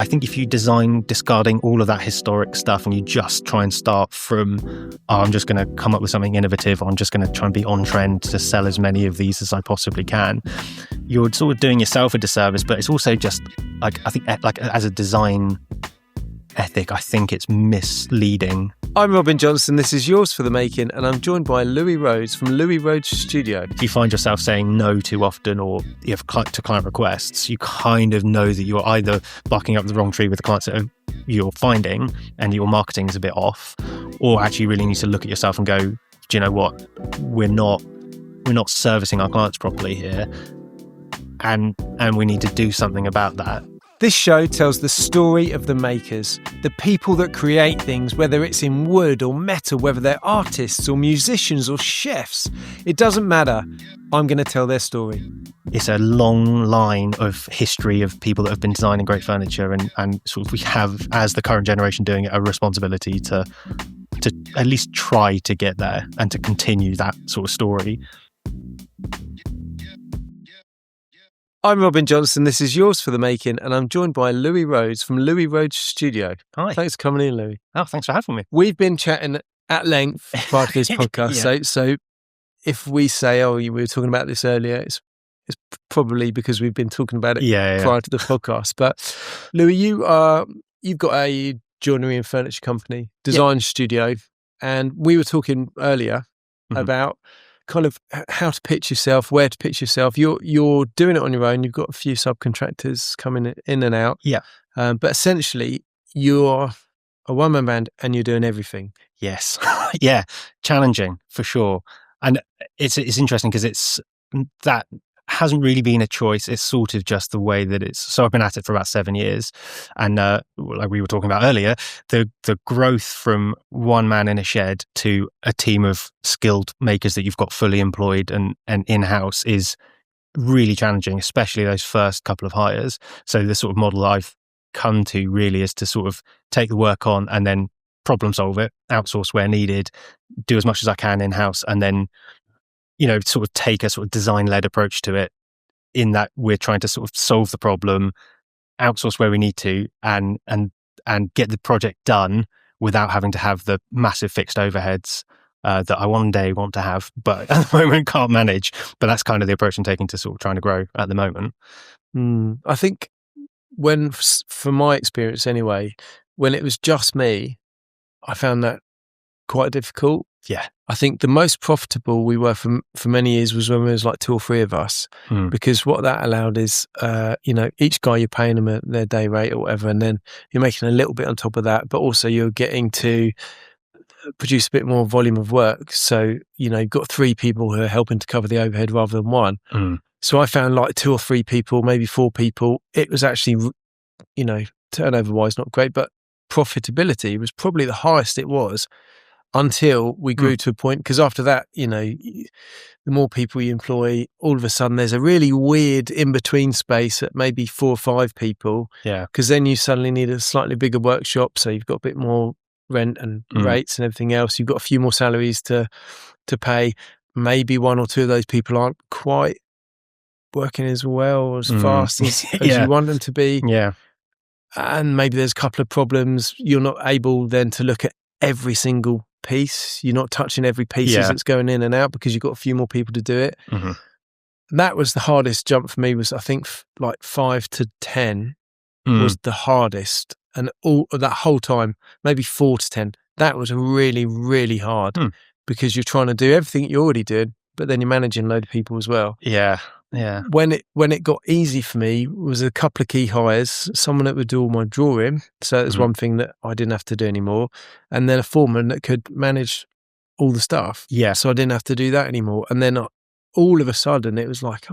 I think if you design discarding all of that historic stuff and you just try and start from, I'm just going to come up with something innovative, or I'm just going to try and be on trend to sell as many of these as I possibly can, you're sort of doing yourself a disservice. But it's also just like, I think like as a design ethic, I think it's misleading. I'm Robin Johnson, this is Yours for the Making, and I'm joined by Louis Rhoades from Louis Rhoades Studio. If you find yourself saying no too often, or you have to client requests, you kind of know that you're either barking up the wrong tree with the clients that you're finding and your marketing is a bit off, or actually really need to look at yourself and go, do you know what, we're not servicing our clients properly here, and we need to do something about that. This show tells the story of the makers, the people that create things, whether it's in wood or metal, whether they're artists or musicians or chefs. It doesn't matter. I'm going to tell their story. It's a long line of history of people that have been designing great furniture, and sort of we have, as the current generation doing it, a responsibility to at least try to get there and to continue that sort of story. I'm Robin Johnson, this is Yours for the Making, and I'm joined by Louis Rhoades from Louis Rhoades Studio. Hi. Thanks for coming in, Louis. Oh, thanks for having me. We've been chatting at length prior to this podcast, Yeah. so if we say, we were talking about this earlier, it's probably because we've been talking about it prior to the podcast. But Louis, you've got a joinery and furniture company, design studio, and we were talking earlier about kind of how to pitch yourself, where to pitch yourself. You're doing it on your own. You've got a few subcontractors coming in and out. Yeah. But essentially, you're a one-man band and you're doing everything. Yes. Yeah. Challenging for sure. And it's interesting because that hasn't really been a choice. It's sort of just the way that it's. So I've been at it for about 7 years, and like we were talking about earlier, the growth from one man in a shed to a team of skilled makers that you've got fully employed and in-house is really challenging, especially those first couple of hires. So the sort of model I've come to really is to sort of take the work on and then problem solve it, outsource where needed, do as much as I can in-house, and then sort of take a sort of design-led approach to it, in that we're trying to sort of solve the problem, outsource where we need to, and get the project done without having to have the massive fixed overheads that I one day want to have, but at the moment can't manage. But that's kind of the approach I'm taking to sort of trying to grow at the moment. I think from my experience anyway, when it was just me, I found that quite difficult. Yeah. I think the most profitable we were for many years was when there was like 2 or 3 of us, because what that allowed is, each guy you're paying them their day rate or whatever, and then you're making a little bit on top of that, but also you're getting to produce a bit more volume of work. So, you've got 3 people who are helping to cover the overhead rather than 1. So I found like 2 or 3 people, maybe 4 people, it was actually, turnover wise, not great, but profitability was probably the highest it was, until we grew to a point, because after that, the more people you employ, all of a sudden there's a really weird in-between space at maybe 4 or 5 people. Yeah. Because then you suddenly need a slightly bigger workshop, so you've got a bit more rent and rates and everything else. You've got a few more salaries to pay. Maybe 1 or 2 of those people aren't quite working as well, as fast as you want them to be. Yeah. And maybe there's a couple of problems. You're not able then to look at every single piece. You're not touching every piece as it's going in and out, because you've got a few more people to do it. That was the hardest jump for me, was I think like 5 to 10 was the hardest, and all that whole time, maybe 4 to 10, that was really, really hard, because you're trying to do everything you already did, but then you're managing a load of people as well. Yeah. When it got easy for me was a couple of key hires, someone that would do all my drawing, so there's one thing that I didn't have to do anymore, and then a foreman that could manage all the stuff. Yeah. So I didn't have to do that anymore. And then all of a sudden it was like,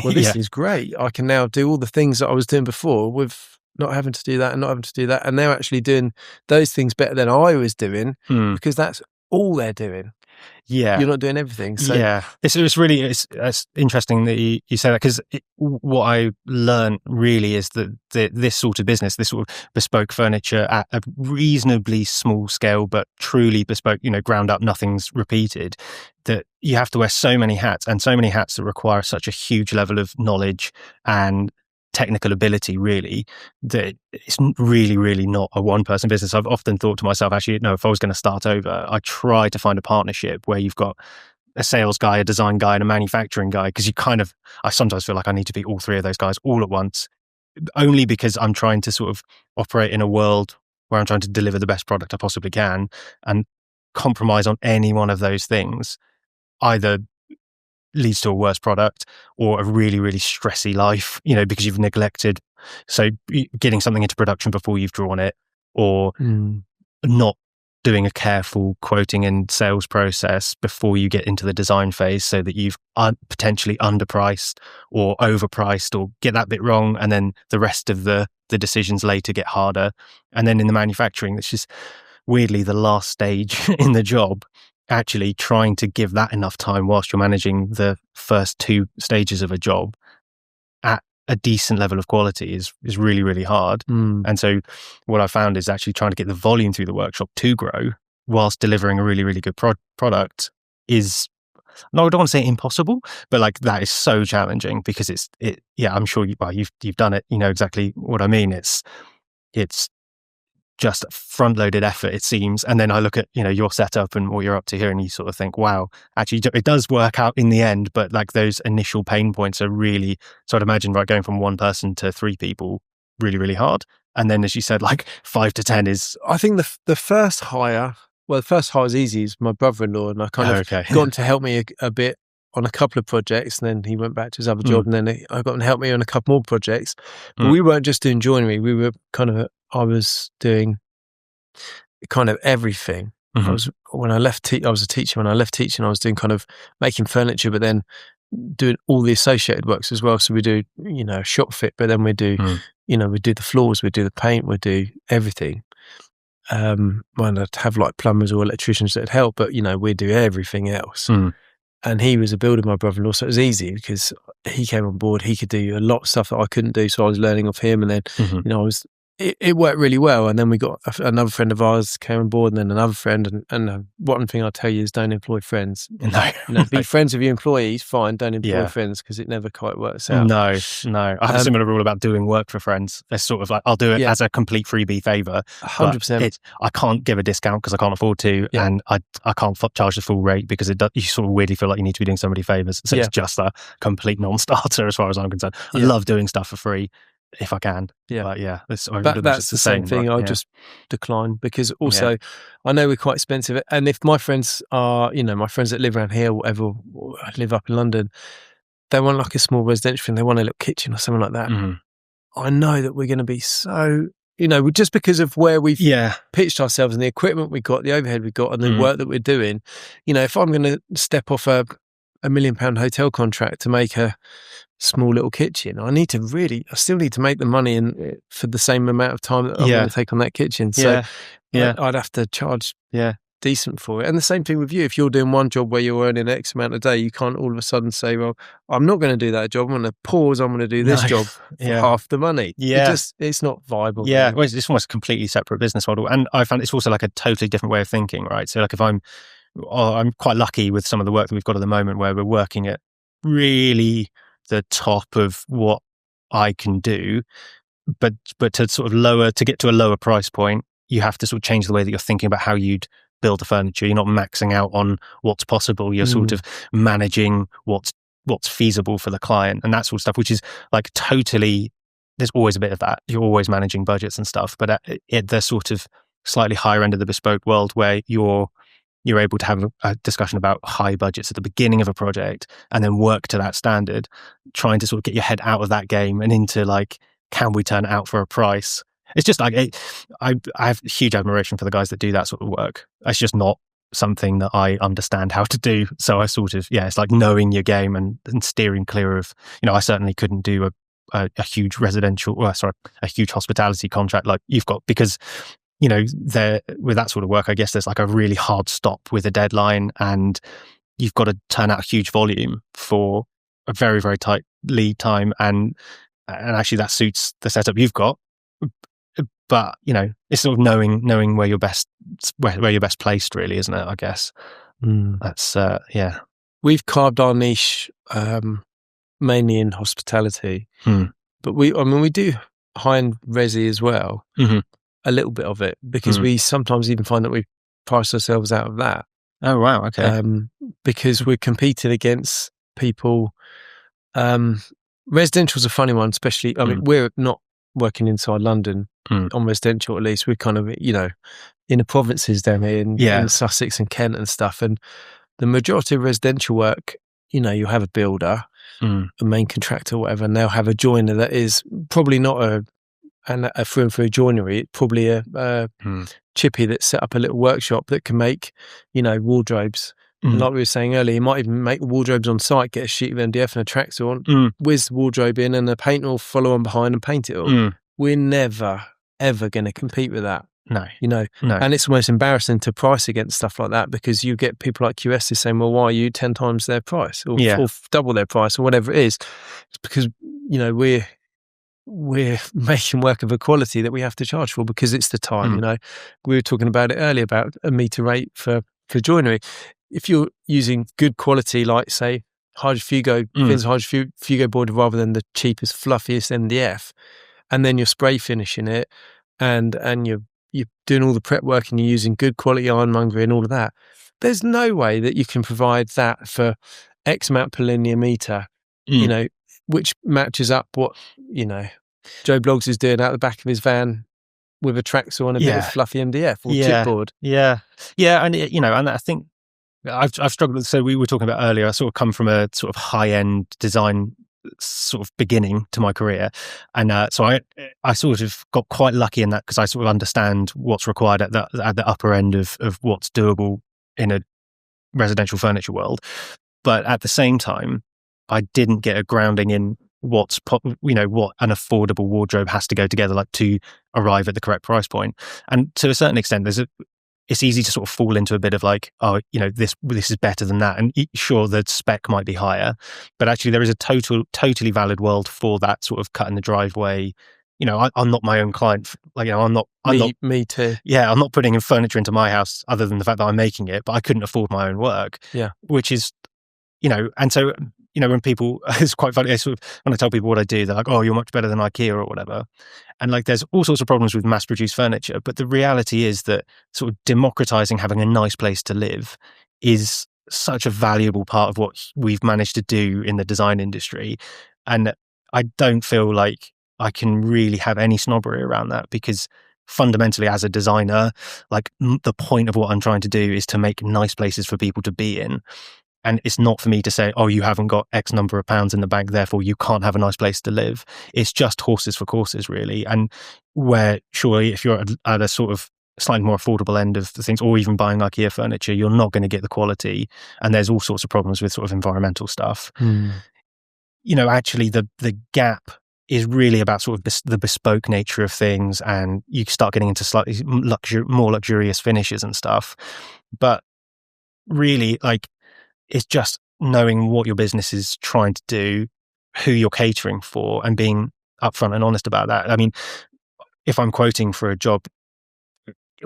this is great. I can now do all the things that I was doing before with not having to do that and not having to do that, and they're actually doing those things better than I was doing, because that's all they're doing. Yeah. You're not doing everything. So. Yeah. It's interesting that you say that, because what I learned really is that this sort of business, this sort of bespoke furniture at a reasonably small scale, but truly bespoke, ground up, nothing's repeated, that you have to wear so many hats, and so many hats that require such a huge level of knowledge and technical ability, really, that it's really, really not a one-person business. I've often thought to myself, actually, no, if I was going to start over, I'd try to find a partnership where you've got a sales guy, a design guy, and a manufacturing guy, because I sometimes feel like I need to be all three of those guys all at once, only because I'm trying to sort of operate in a world where I'm trying to deliver the best product I possibly can, and compromise on any one of those things either leads to a worse product or a really, really stressy life, because you've neglected. So getting something into production before you've drawn it, or not doing a careful quoting and sales process before you get into the design phase, so that you've potentially underpriced or overpriced or get that bit wrong, and then the rest of the decisions later get harder. And then in the manufacturing, it's just weirdly the last stage in the job, actually trying to give that enough time whilst you're managing the first two stages of a job at a decent level of quality is really, really hard. And so what I found is actually trying to get the volume through the workshop to grow whilst delivering a really, really good product is, no, I don't want to say impossible, but like that is so challenging, because I'm sure you've done it, you know exactly what I mean. It's just front-loaded effort, it seems. And then I look at, your setup and what you're up to here, and you sort of think, wow, actually it does work out in the end, but like those initial pain points are really, so I'd imagine, right, going from one person to three people, really, really hard. And then, as you said, like 5 to 10 is... I think the first hire, the first hire was easy. Is my brother-in-law, and I kind of got him to help me a bit on a couple of projects, and then he went back to his other job, and then I got him to help me on a couple more projects. But we weren't just doing joinery. We were I was doing kind of everything. I was a teacher. When I left teaching, I was doing kind of making furniture, but then doing all the associated works as well. So we do, shop fit, but then we do, we do the floors, we do the paint, we do everything. When I'd have like plumbers or electricians that'd help, but we do everything else. And he was a builder, my brother-in-law, so it was easy because he came on board. He could do a lot of stuff that I couldn't do, so I was learning off him. And then, it worked really well. And then we got another friend of ours came on board, and then another friend. And one thing I tell you is, don't employ friends. Be friends with your employees, fine. Don't employ friends, because it never quite works out. No. I have a similar rule about doing work for friends. It's sort of like, I'll do it as a complete freebie favour. 100%. I can't give a discount because I can't afford to, and I can't charge the full rate, because you sort of weirdly feel like you need to be doing somebody favours. So it's just a complete non-starter as far as I'm concerned. I love doing stuff for free if I can. But that's the same thing. Right? I'll just decline, because also I know we're quite expensive. And if my friends are, my friends that live around here, whatever, or live up in London, they want like a small residential thing, they want a little kitchen or something like that. I know that we're going to be so, just because of where we've pitched ourselves and the equipment we got, the overhead we got, and the work that we're doing, if I'm going to step off a £1 million hotel contract to make a small little kitchen, I still need to make the money for the same amount of time that I'm going to take on that kitchen. So I'd have to charge decent for it. And the same thing with you. If you're doing one job where you're earning X amount a day, you can't all of a sudden say, well, I'm not going to do that job. I'm going to pause. I'm going to do this job for half the money. It's not viable. Yeah. Well, it's almost a completely separate business model. And I found it's also like a totally different way of thinking, right? So like if I'm quite lucky with some of the work that we've got at the moment, where we're working at really the top of what I can do, but to get to a lower price point, you have to sort of change the way that you're thinking about how you'd build the furniture. You're not maxing out on what's possible. You're sort of managing what's feasible for the client and that sort of stuff, which is like totally, there's always a bit of that. You're always managing budgets and stuff, but at the sort of slightly higher end of the bespoke world, where you're able to have a discussion about high budgets at the beginning of a project and then work to that standard, trying to sort of get your head out of that game and into like, can we turn it out for a price? It's just like, I have huge admiration for the guys that do that sort of work. It's just not something that I understand how to do. So I sort of, it's like knowing your game and steering clear of, I certainly couldn't do a huge a huge hospitality contract like you've got, because there, with that sort of work, I guess there's like a really hard stop with a deadline, and you've got to turn out a huge volume for a very, very tight lead time, and actually that suits the setup you've got. But it's sort of knowing where you're best placed, really, isn't it? I guess that's We've carved our niche mainly in hospitality. But we do high-end resi as well, a little bit of it, because we sometimes even find that we price ourselves out of that. Oh, wow. Okay. Because we're competing against people. Residential's a funny one, especially, I mean, we're not working inside London on residential, at least. We're kind of, in the provinces down here in Sussex and Kent and stuff. And the majority of residential work, you have a builder, a main contractor, whatever, and they'll have a joiner that is probably not a through and through joinery, probably a chippy that's set up a little workshop that can make, wardrobes. And like we were saying earlier, you might even make wardrobes on site, get a sheet of MDF and a tractor on, whiz the wardrobe in, and the painter will follow on behind and paint it all. We're never, ever going to compete with that. No. No. And it's almost embarrassing to price against stuff like that, because you get people like QS saying, well, why are you 10 times their price or double their price or whatever it is? It's because, we're making work of a quality that we have to charge for, because it's the time. We were talking about it earlier about a meter rate for joinery. If you're using good quality, like say FUGA board rather than the cheapest, fluffiest MDF, and then you're spray finishing it, and you're doing all the prep work, and you're using good quality ironmongery and all of that, there's no way that you can provide that for X amount per linear meter, which matches up what Joe Bloggs is doing out the back of his van with a tractor on a bit of fluffy MDF or chipboard. And and I think I've struggled with, so we were talking about earlier, I sort of come from a sort of high-end design sort of beginning to my career, and so I sort of got quite lucky in that, because I sort of understand what's required at the upper end of what's doable in a residential furniture world. But at the same time, I didn't get a grounding in what an affordable wardrobe has to go together like to arrive at the correct price point. And to a certain extent, it's easy to sort of fall into a bit of like, this is better than that. And sure, the spec might be higher, but actually there is a totally valid world for that sort of cut in the driveway. I'm not my own client. Me too. Yeah, I'm not putting in furniture into my house other than the fact that I'm making it, but I couldn't afford my own work. Yeah. Which is, and so, when people, it's quite funny, when I tell people what I do, they're like, oh, you're much better than IKEA or whatever. And like, there's all sorts of problems with mass-produced furniture, but the reality is that sort of democratizing having a nice place to live is such a valuable part of what we've managed to do in the design industry. And I don't feel like I can really have any snobbery around that, because fundamentally, as a designer, like the point of what I'm trying to do is to make nice places for people to be in. And it's not for me to say, oh, you haven't got X number of pounds in the bank, therefore you can't have a nice place to live. It's just horses for courses, really. And where surely if you're at a sort of slightly more affordable end of the things, or even buying IKEA furniture, you're not going to get the quality. And there's all sorts of problems with sort of environmental stuff. Actually the gap is really about sort of the bespoke nature of things, and you start getting into slightly more luxurious finishes and stuff. But really, like, it's just knowing what your business is trying to do, who you're catering for, and being upfront and honest about that. I mean, if I'm quoting for a job,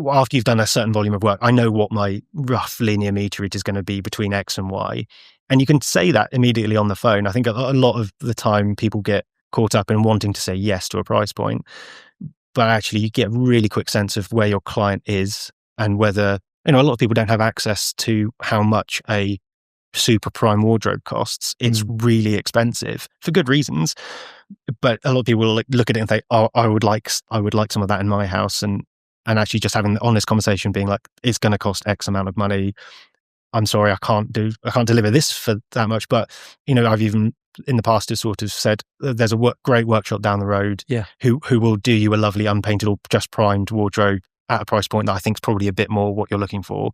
after you've done a certain volume of work, I know what my rough linear meterage is going to be between X and Y. And you can say that immediately on the phone. I think a lot of the time people get caught up in wanting to say yes to a price point. But actually, you get a really quick sense of where your client is, and whether, a lot of people don't have access to how much a super prime wardrobe costs. It's really expensive for good reasons, but a lot of people will look at it and think, oh, I would like some of that in my house, and actually just having the honest conversation, being like, it's going to cost X amount of money. I'm sorry, I can't deliver this for that much. But I've even in the past have sort of said, there's a great workshop down the road, who will do you a lovely unpainted or just primed wardrobe at a price point that I think is probably a bit more what you're looking for.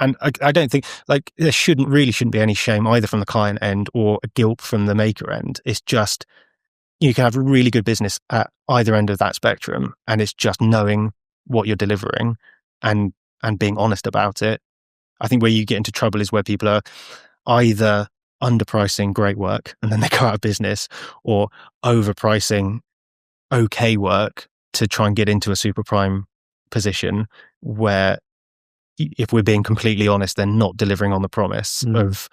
And I don't think, like, there shouldn't be any shame either from the client end or a guilt from the maker end. It's just, you can have a really good business at either end of that spectrum, and it's just knowing what you're delivering and being honest about it. I think where you get into trouble is where people are either underpricing great work and then they go out of business, or overpricing okay work to try and get into a super prime position where, if we're being completely honest, they're not delivering on the promise of,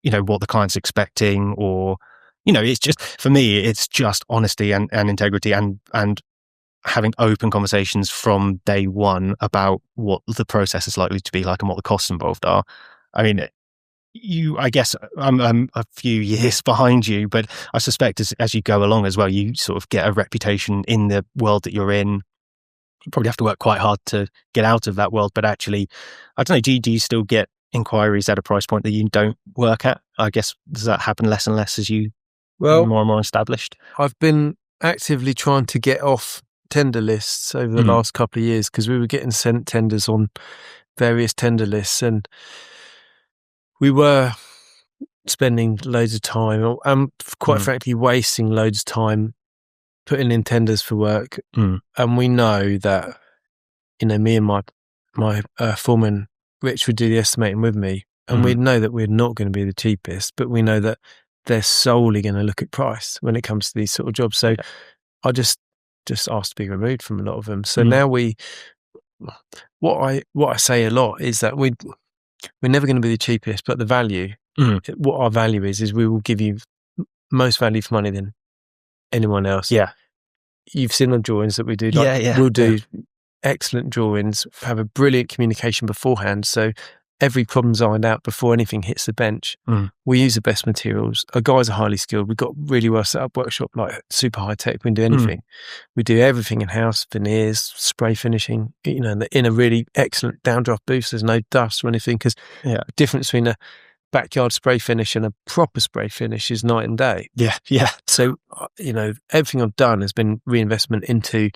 what the client's expecting, or, it's just, for me, it's just honesty and integrity and having open conversations from day one about what the process is likely to be like and what the costs involved are. I mean, I guess I'm a few years behind you, but I suspect as you go along as well, you sort of get a reputation in the world that you're in. You probably have to work quite hard to get out of that world, but actually, I don't know, do you still get inquiries at a price point that you don't work at? I guess, does that happen less and less as you get more and more established? I've been actively trying to get off tender lists over the last couple of years, because we were getting sent tenders on various tender lists, and we were spending loads of time and quite frankly wasting loads of time putting in tenders for work. And we know that, me and my foreman Rich would do the estimating with me, and we know that we're not going to be the cheapest, but we know that they're solely going to look at price when it comes to these sort of jobs. So I just asked to be removed from a lot of them. So now what I say a lot is that we're never going to be the cheapest, but the value, what our value is we will give you most value for money than anyone else. Yeah. You've seen the drawings that we do. We'll do excellent drawings, have a brilliant communication beforehand. So every problem's ironed out before anything hits the bench. We use the best materials. Our guys are highly skilled. We've got really well set up workshop, like super high tech. We can do anything. We do everything in house, veneers, spray finishing, in a really excellent downdraft booth. There's no dust or anything, because the difference between a backyard spray finish and a proper spray finish is night and day. Yeah. So, everything I've done has been reinvestment into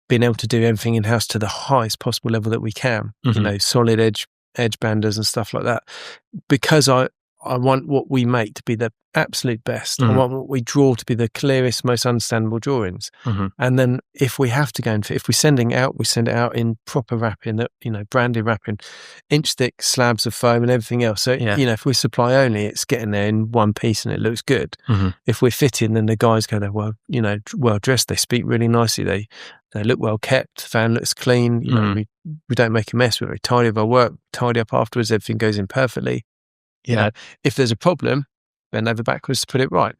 being able to do everything in house to the highest possible level that we can. Solid edge banders and stuff like that, because I want what we make to be the absolute best. I want what we draw to be the clearest, most understandable drawings. And then if we have to if we're sending out, we send it out in proper wrapping, that branded wrapping, inch thick slabs of foam and everything else. So if we're supply only, it's getting there in one piece and it looks good. If we're fitting, then the guys go there, well dressed, they speak really nicely, they look well kept, the fan looks clean, we don't make a mess, we're very tidy of our work, tidy up afterwards, everything goes in perfectly. If there's a problem, bend over backwards to put it right.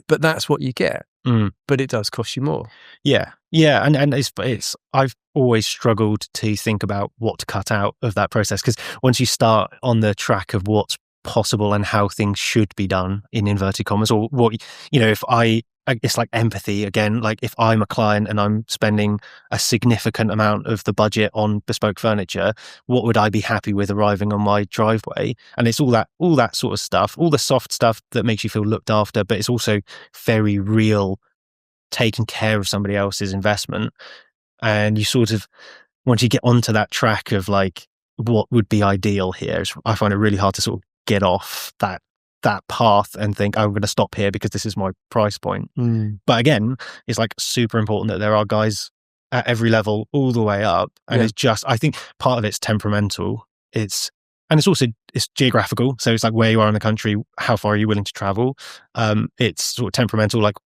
But that's what you get. But it does cost you more. And it's I've always struggled to think about what to cut out of that process, because once you start on the track of what's possible and how things should be done, in inverted commas, or what if it's like empathy again. Like, if I'm a client and I'm spending a significant amount of the budget on bespoke furniture, what would I be happy with arriving on my driveway? And it's all that sort of stuff, all the soft stuff that makes you feel looked after, but it's also very real, taking care of somebody else's investment. And you sort of, once you get onto that track of like, what would be ideal here, I find it really hard to sort of get off that path and think, I'm going to stop here because this is my price point. But again, it's like super important that there are guys at every level all the way up. And it's just, I think part of it's temperamental. It's geographical. So it's like where you are in the country, how far are you willing to travel? It's sort of temperamental. Like,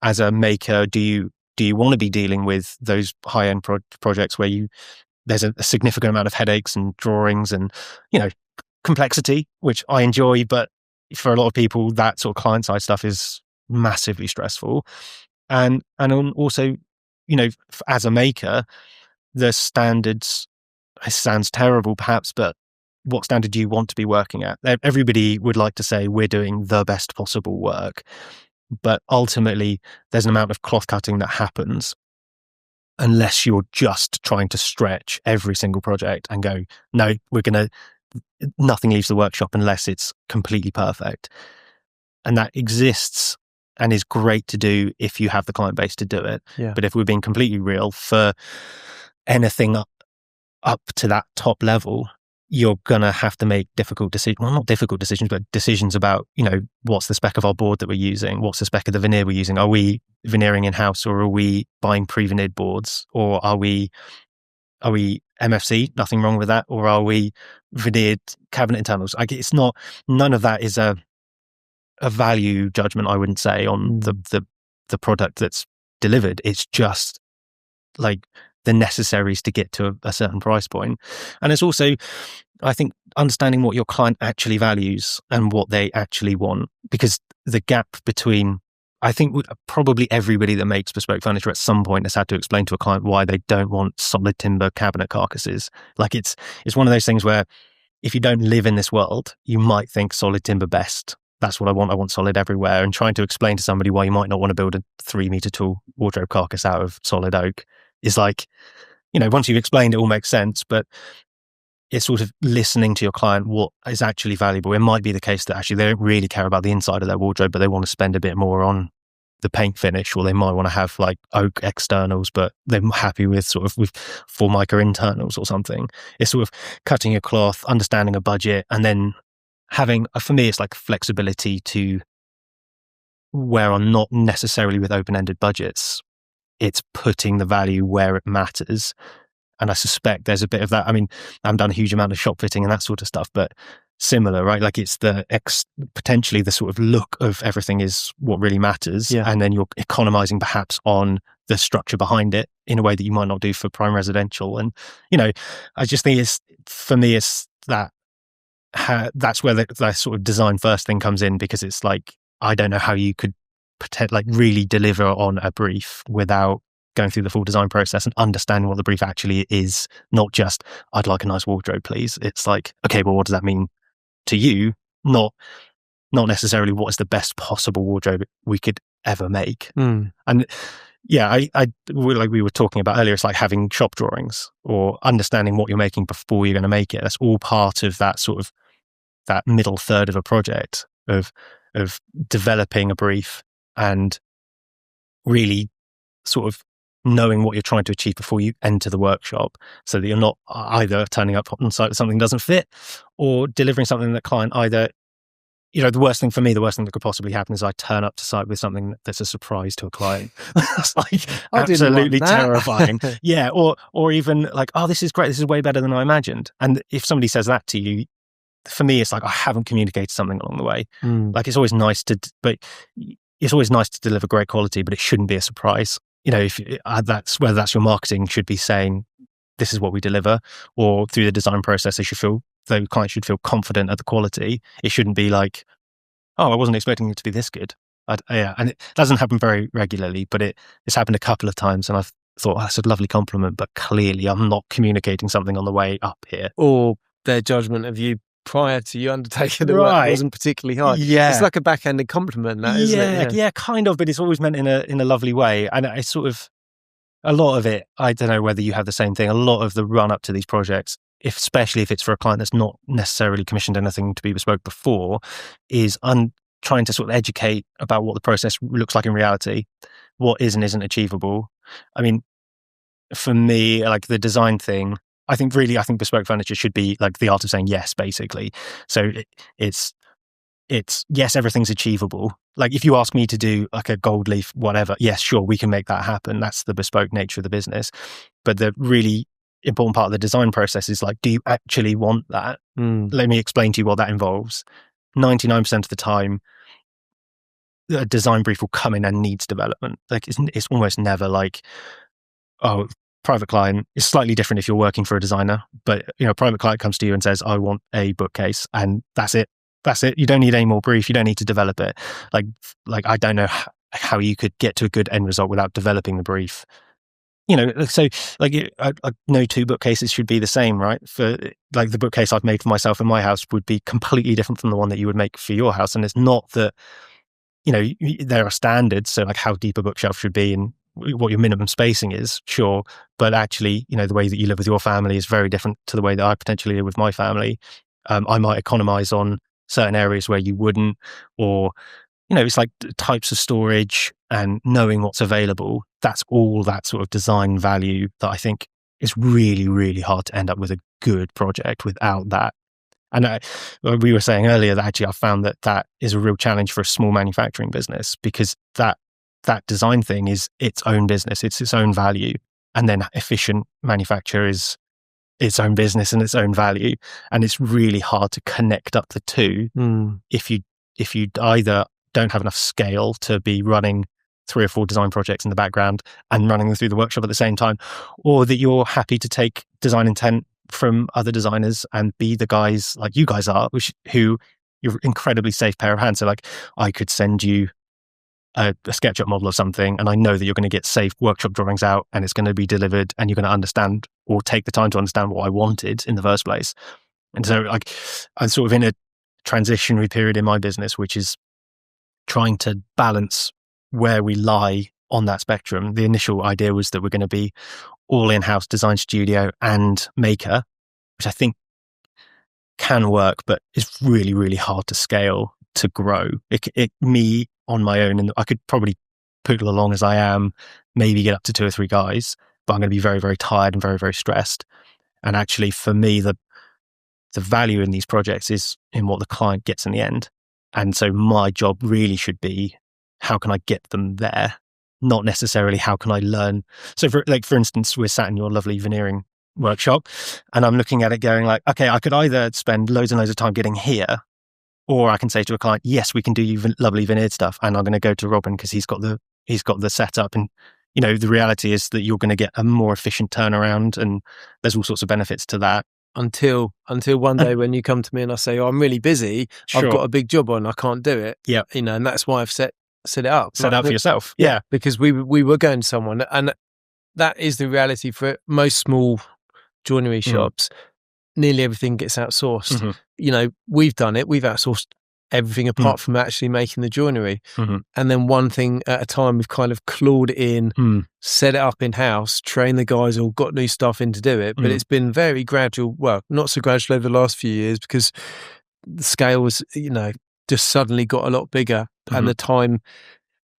as a maker, do you want to be dealing with those high end projects where there's a significant amount of headaches and drawings and, complexity, which I enjoy, but for a lot of people, that sort of client side stuff is massively stressful. And also, as a maker, the standards, it sounds terrible perhaps, but what standard do you want to be working at? Everybody would like to say we're doing the best possible work, but ultimately there's an amount of cloth cutting that happens unless you're just trying to stretch every single project and go, no, nothing leaves the workshop unless it's completely perfect. And that exists and is great to do if you have the client base to do it. But if we're being completely real, for anything up to that top level, you're going to have to make difficult decisions. Well, not difficult decisions, but decisions about, what's the spec of our board that we're using? What's the spec of the veneer we're using? Are we veneering in-house, or are we buying pre-veneered boards? Or are we MFC? Nothing wrong with that. Or are we veneered cabinet internals? Like, it's not, none of that is a value judgment, I wouldn't say, on the product that's delivered. It's just like, the necessaries to get to a certain price point. And it's also, I think, understanding what your client actually values and what they actually want, because the gap between, I think probably everybody that makes bespoke furniture at some point has had to explain to a client why they don't want solid timber cabinet carcasses. Like it's one of those things where if you don't live in this world, you might think solid timber best. That's what I want. I want solid everywhere. And trying to explain to somebody why you might not want to build a 3-meter tall wardrobe carcass out of solid oak is like, once you've explained, it all makes sense, but it's sort of listening to your client, what is actually valuable. It might be the case that actually they don't really care about the inside of their wardrobe, but they want to spend a bit more on the paint finish, or they might want to have like oak externals, but they're happy with Formica internals or something. It's sort of cutting your cloth, understanding a budget, and then having, for me, it's like flexibility to where I'm not necessarily with open-ended budgets. It's putting the value where it matters. And I suspect there's a bit of that. I mean, I haven't done a huge amount of shop fitting and that sort of stuff, but similar, right? Like it's potentially the sort of look of everything is what really matters. Yeah. And then you're economizing perhaps on the structure behind it in a way that you might not do for prime residential. And, I just think for me, it's that's where the sort of design first thing comes in, because it's like, I don't know how you could really deliver on a brief without going through the full design process and understanding what the brief actually is, not just, I'd like a nice wardrobe, please. It's like, okay, well, what does that mean to you? Not necessarily what is the best possible wardrobe we could ever make. And yeah, like we were talking about earlier, it's like having shop drawings or understanding what you're making before you're going to make it. That's all part of that sort of that middle third of a project of developing a brief and really sort of knowing what you're trying to achieve before you enter the workshop, so that you're not either turning up on site that something doesn't fit, or delivering something that client either, the worst thing that could possibly happen is I turn up to site with something that's a surprise to a client. That's like absolutely terrifying. Yeah. Or even like, oh, this is great. This is way better than I imagined. And if somebody says that to you, for me, it's like, I haven't communicated something along the way. Like it's always nice to deliver great quality, but it shouldn't be a surprise. If whether that's your marketing should be saying, this is what we deliver, or through the design process, the client should feel confident at the quality. It shouldn't be like, oh, I wasn't expecting it to be this good. And it doesn't happen very regularly, but it's happened a couple of times, and I've thought, that's a lovely compliment, but clearly I'm not communicating something on the way up here. Or their judgment of you prior to you undertaking the work wasn't particularly high. Yeah. It's like a backhanded compliment, that, isn't it? Yeah, kind of, but it's always meant in a lovely way. And I sort of, a lot of it, I don't know whether you have the same thing, a lot of the run up to these projects, especially if it's for a client that's not necessarily commissioned anything to be bespoke before, is trying to sort of educate about what the process looks like in reality, what is and isn't achievable. I mean, for me, like the design thing, I think bespoke furniture should be like the art of saying yes, basically. So it's yes, everything's achievable. Like if you ask me to do like a gold leaf, whatever, yes, sure, we can make that happen. That's the bespoke nature of the business. But the really important part of the design process is like, do you actually want that? Let me explain to you what that involves. 99% of the time, a design brief will come in and needs development. Like it's almost never like, oh, private client is slightly different if you're working for a designer, but private client comes to you and says, I want a bookcase, and that's it. You don't need any more brief. You don't need to develop it. Like I don't know how you could get to a good end result without developing the brief. So like I know 2 bookcases should be the same, right? For like the bookcase I've made for myself in my house would be completely different from the one that you would make for your house. And it's not that, there are standards. So like how deep a bookshelf should be and what your minimum spacing is, sure. But actually, the way that you live with your family is very different to the way that I potentially live with my family. I might economize on certain areas where you wouldn't, or, it's like types of storage and knowing what's available. That's all that sort of design value that I think is really, really hard to end up with a good project without that. And we were saying earlier that actually I found that is a real challenge for a small manufacturing business, because that design thing is its own business, it's its own value. And then efficient manufacture is its own business and its own value. And it's really hard to connect up the two if you either don't have enough scale to be running 3 or 4 design projects in the background and running them through the workshop at the same time, or that you're happy to take design intent from other designers and be the guys like you guys are, who you're incredibly safe pair of hands. So like, I could send you a SketchUp model of something, and I know that you're going to get safe workshop drawings out, and it's going to be delivered, and you're going to understand or take the time to understand what I wanted in the first place. And so like, I'm sort of in a transitionary period in my business, which is trying to balance where we lie on that spectrum. The initial idea was that we're going to be all in-house design studio and maker, which I think can work, but it's really, really hard to scale, to grow. Me on my own, and I could probably poodle along as I am, maybe get up to 2 or 3 guys, but I'm going to be very, very tired and very, very stressed. And actually, for me, the value in these projects is in what the client gets in the end. And so my job really should be, how can I get them there? Not necessarily how can I learn. So for instance, we're sat in your lovely veneering workshop, and I'm looking at it going like, okay, I could either spend loads and loads of time getting here, or I can say to a client, yes, we can do you lovely veneered stuff, and I'm going to go to Robin because he's got the setup. And the reality is that you're going to get a more efficient turnaround, and there's all sorts of benefits to that. Until one day when you come to me and I say, oh, I'm really busy, Sure. I've got a big job on, I can't do it. Yeah, and that's why I've set it up. Set up for yourself. Yeah, because we were going to someone, and that is the reality for most small joinery shops. Nearly everything gets outsourced. We've done it. We've outsourced everything apart from actually making the joinery. And then one thing at a time, we've kind of clawed it in, set it up in-house, trained the guys, all got new stuff in to do it. But it's been very gradual. Well, not so gradual over the last few years, because the scale was, just suddenly got a lot bigger, and the time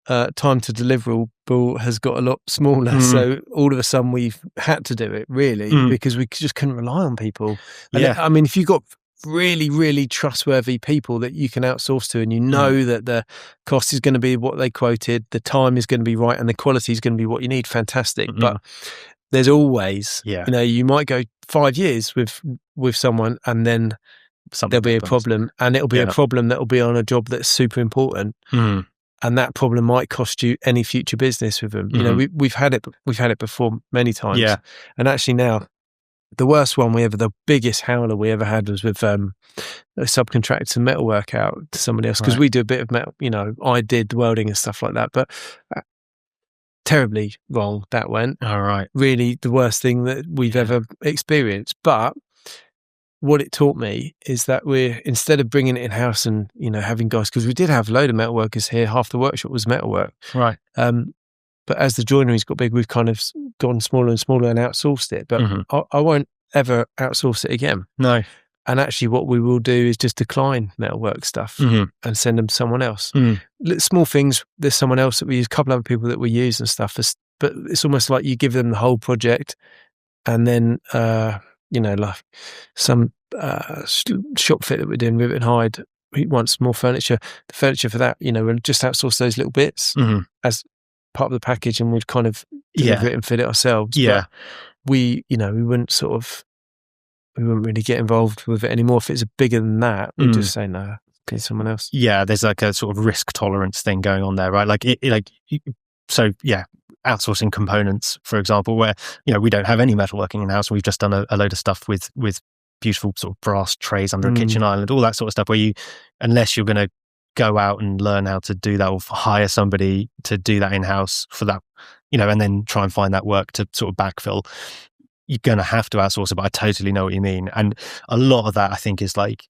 to deliverable has got a lot smaller. So all of a sudden we've had to do it, really, because we just couldn't rely on people. And I mean, if you've got really, really trustworthy people that you can outsource to, and that the cost is going to be what they quoted, the time is going to be right, and the quality is going to be what you need, fantastic. But there's always, you might go 5 years with someone, and then there'll be a problem, and it'll be a problem that'll be on a job that's super important. And that problem might cost you any future business with them. We've had it before many times. Yeah. And actually now, the worst one the biggest howler we ever had was with a subcontracted some metalwork out to somebody else, because we do a bit of metal. I did welding and stuff like that, but terribly wrong that went. All right. Really the worst thing that we've ever experienced. But what it taught me is that instead of bringing it in-house and, having guys, because we did have a load of metalworkers here, half the workshop was metalwork. Right. But as the joinery's got big, we've kind of gone smaller and smaller and outsourced it. But I won't ever outsource it again. No. And actually what we will do is just decline metalwork stuff and send them to someone else. Small things, there's someone else that we use, a couple other people that we use and stuff. But it's almost like you give them the whole project, and then... like some shop fit that we're doing, Rivet and Hide, he wants more furniture. The furniture for that, we'll just outsource those little bits as part of the package, and we'd kind of deliver it and fit it ourselves. Yeah. But we wouldn't really get involved with it anymore. If it's bigger than that, we'd just say, no, get someone else. Yeah, there's like a sort of risk tolerance thing going on there, right? Outsourcing components, for example, where we don't have any metalworking in house. We've just done a load of stuff with beautiful sort of brass trays under a kitchen island, all that sort of stuff. Where unless you're going to go out and learn how to do that, or hire somebody to do that in house for that, and then try and find that work to sort of backfill, you're going to have to outsource it. But I totally know what you mean, and a lot of that I think is like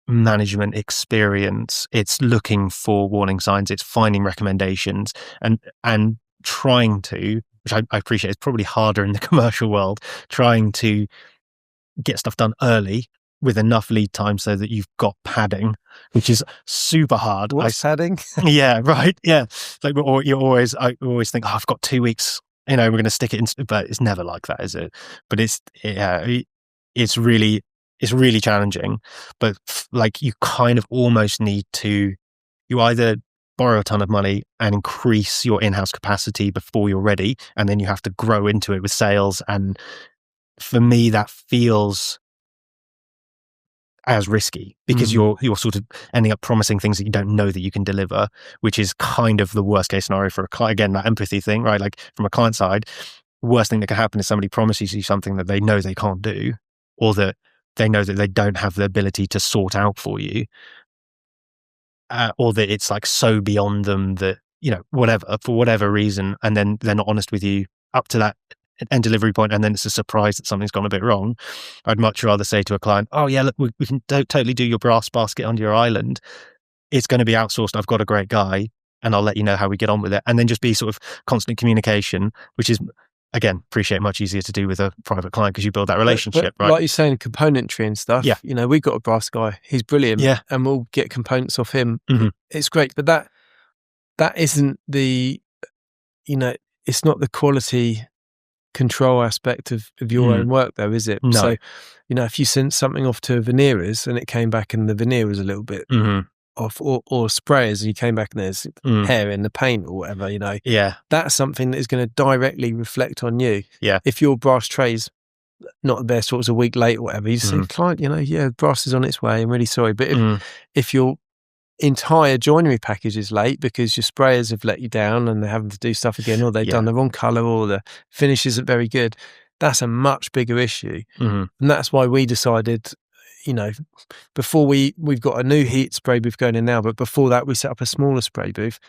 management experience. It's looking for warning signs. It's finding recommendations and trying to, which I appreciate is probably harder in the commercial world, trying to get stuff done early with enough lead time so that you've got padding, which is super hard. What's padding? Yeah, right. Yeah. I always think, I've got 2 weeks, we're going to stick it in, but it's never like that, is it? But it's really challenging. But like, you kind of almost need to, you either borrow a ton of money and increase your in-house capacity before you're ready, and then you have to grow into it with sales. And for me, that feels as risky, because you're sort of ending up promising things that you don't know that you can deliver, which is kind of the worst case scenario for a client. Again, that empathy thing, right? Like from a client side, worst thing that can happen is somebody promises you something that they know they can't do, or that they know that they don't have the ability to sort out for you, or that it's like so beyond them that, whatever, for whatever reason, and then they're not honest with you up to that end delivery point, and then it's a surprise that something's gone a bit wrong. I'd much rather say to a client, oh yeah, look, we can totally do your brass basket under your island. It's going to be outsourced. I've got a great guy, and I'll let you know how we get on with it. And then just be sort of constant communication, which is, again, appreciate much easier to do with a private client because you build that relationship, but right? Like you're saying, componentry and stuff. Yeah. We've got a brass guy. He's brilliant. Yeah. And we'll get components off him. Mm-hmm. It's great, but that isn't the, it's not the quality control aspect of your own work, though, is it? No. So, if you sent something off to veneerers and it came back and the veneer was a little bit off, or sprayers, and you came back and there's hair in the paint or whatever, that's something that is going to directly reflect on you. Yeah. If your brass tray's not the best, or it was a week late or whatever, you just say, client, brass is on its way, I'm really sorry. But if your entire joinery package is late because your sprayers have let you down and they're having to do stuff again, or they've done the wrong colour, or the finish isn't very good, that's a much bigger issue. And that's why we decided, before we've got a new heat spray booth going in now, but before that we set up a smaller spray booth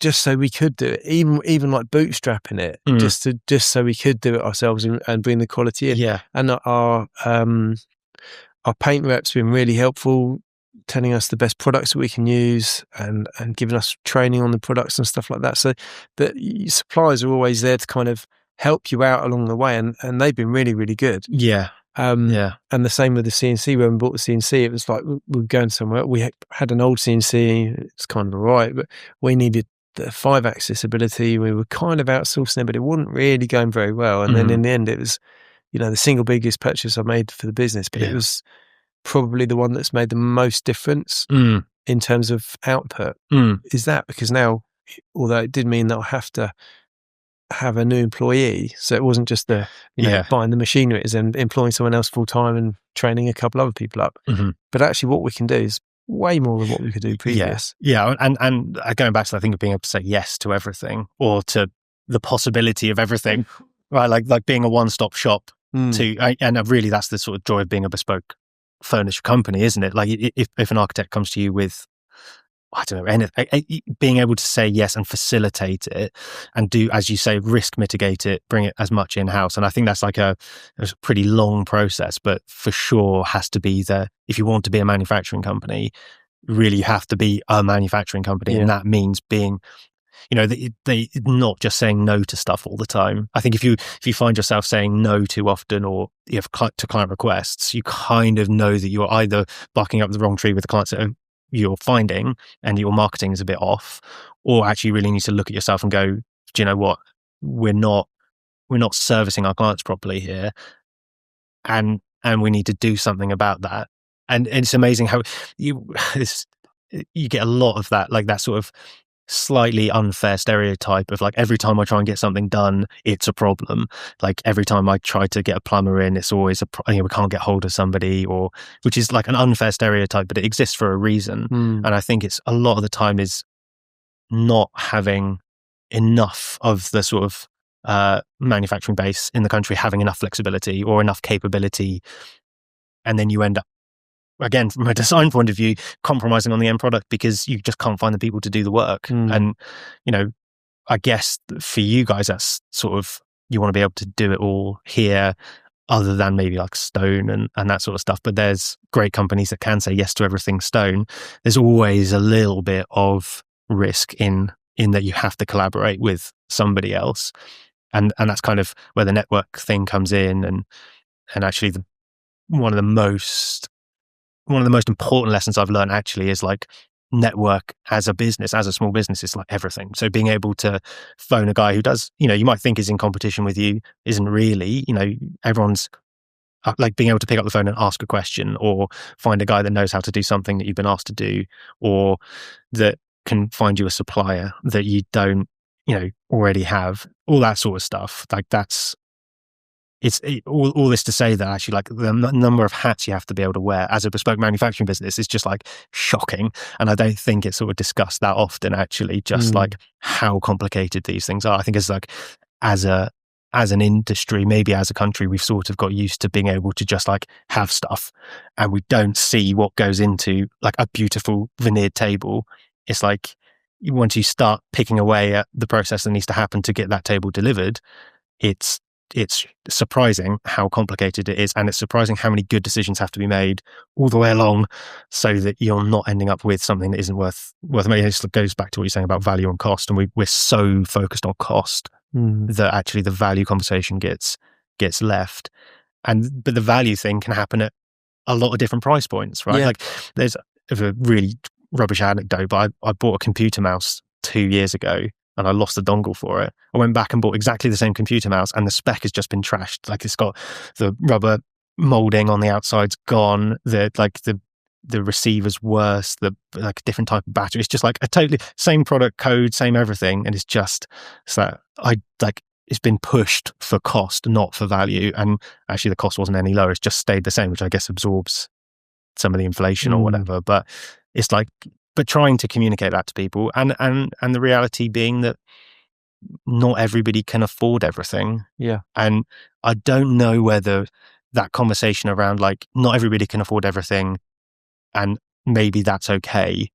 just so we could do it, even like bootstrapping it, just so we could do it ourselves and bring the quality in. And our paint rep's been really helpful, telling us the best products that we can use and giving us training on the products and stuff like that. So that suppliers are always there to kind of help you out along the way, and they've been really, really good. And the same with the CNC. When we bought the CNC, it was like we were going somewhere. We had an old CNC, it's kind of all right, but we needed the 5-axis ability. We were kind of outsourcing it, but it wasn't really going very well. And then in the end, it was, the single biggest purchase I made for the business, but it was probably the one that's made the most difference in terms of output. Is that because now, although it did mean that I have to have a new employee, so it wasn't just buying the machinery, it is then employing someone else full time and training a couple other people up. But actually what we can do is way more than what we could do previous. And going back to that thing of being able to say yes to everything, or to the possibility of everything, right? Like being a one-stop shop and really that's the sort of joy of being a bespoke furniture company, isn't it? Like if an architect comes to you with, I don't know, being able to say yes and facilitate it and do, as you say, risk mitigate it, bring it as much in-house. And I think that's like a pretty long process, but for sure has to be if you want to be a manufacturing company, really you have to be a manufacturing company. And that means being, they not just saying no to stuff all the time. I think if you find yourself saying no too often, or you have to client requests, you kind of know that you're either barking up the wrong tree with the clients that you're finding and your marketing is a bit off, or actually you really need to look at yourself and go, do you know what, we're not servicing our clients properly here, and we need to do something about that. And it's amazing how you get a lot of that, like that sort of slightly unfair stereotype of like, every time I try and get something done, it's a problem. Like every time I try to get a plumber in, it's always we can't get hold of somebody, which is like an unfair stereotype, but it exists for a reason. And I think it's a lot of the time is not having enough of the sort of manufacturing base in the country having enough flexibility or enough capability, and then you end up, again, from a design point of view, compromising on the end product because you just can't find the people to do the work. And, I guess for you guys, that's sort of, you want to be able to do it all here, other than maybe like stone and that sort of stuff. But there's great companies that can say yes to everything stone. There's always a little bit of risk in that you have to collaborate with somebody else. And that's kind of where the network thing comes in. And actually one of the most important lessons I've learned actually is like, network as a business, as a small business, is like everything. So being able to phone a guy who does, you might think is in competition with you, isn't really, everyone's like being able to pick up the phone and ask a question, or find a guy that knows how to do something that you've been asked to do, or that can find you a supplier that you don't, already have, all that sort of stuff. Like all this to say that actually, like, the number of hats you have to be able to wear as a bespoke manufacturing business is just like shocking. And I don't think it's sort of discussed that often, actually, just like how complicated these things are. I think it's like, as an industry, maybe as a country, we've sort of got used to being able to just like have stuff, and we don't see what goes into like a beautiful veneered table. It's like, once you start picking away at the process that needs to happen to get that table delivered, it's surprising how complicated it is, and it's surprising how many good decisions have to be made all the way along so that you're not ending up with something that isn't worth making. It just goes back to what you're saying about value and cost, and we're so focused on cost that actually the value conversation gets left. But the value thing can happen at a lot of different price points, right? Like, there's a really rubbish anecdote, but I bought a computer mouse 2 years ago, and I lost the dongle for it. I went back and bought exactly the same computer mouse, and the spec has just been trashed. Like, it's got the rubber molding on the outside's gone. The receiver's worse. The like different type of battery. It's just like a totally same product code, same everything, and it's been pushed for cost, not for value. And actually, the cost wasn't any lower. It's just stayed the same, which I guess absorbs some of the inflation or whatever. But it's like, but trying to communicate that to people, and the reality being that not everybody can afford everything. Yeah. And I don't know whether that conversation around like, not everybody can afford everything, and maybe that's okay,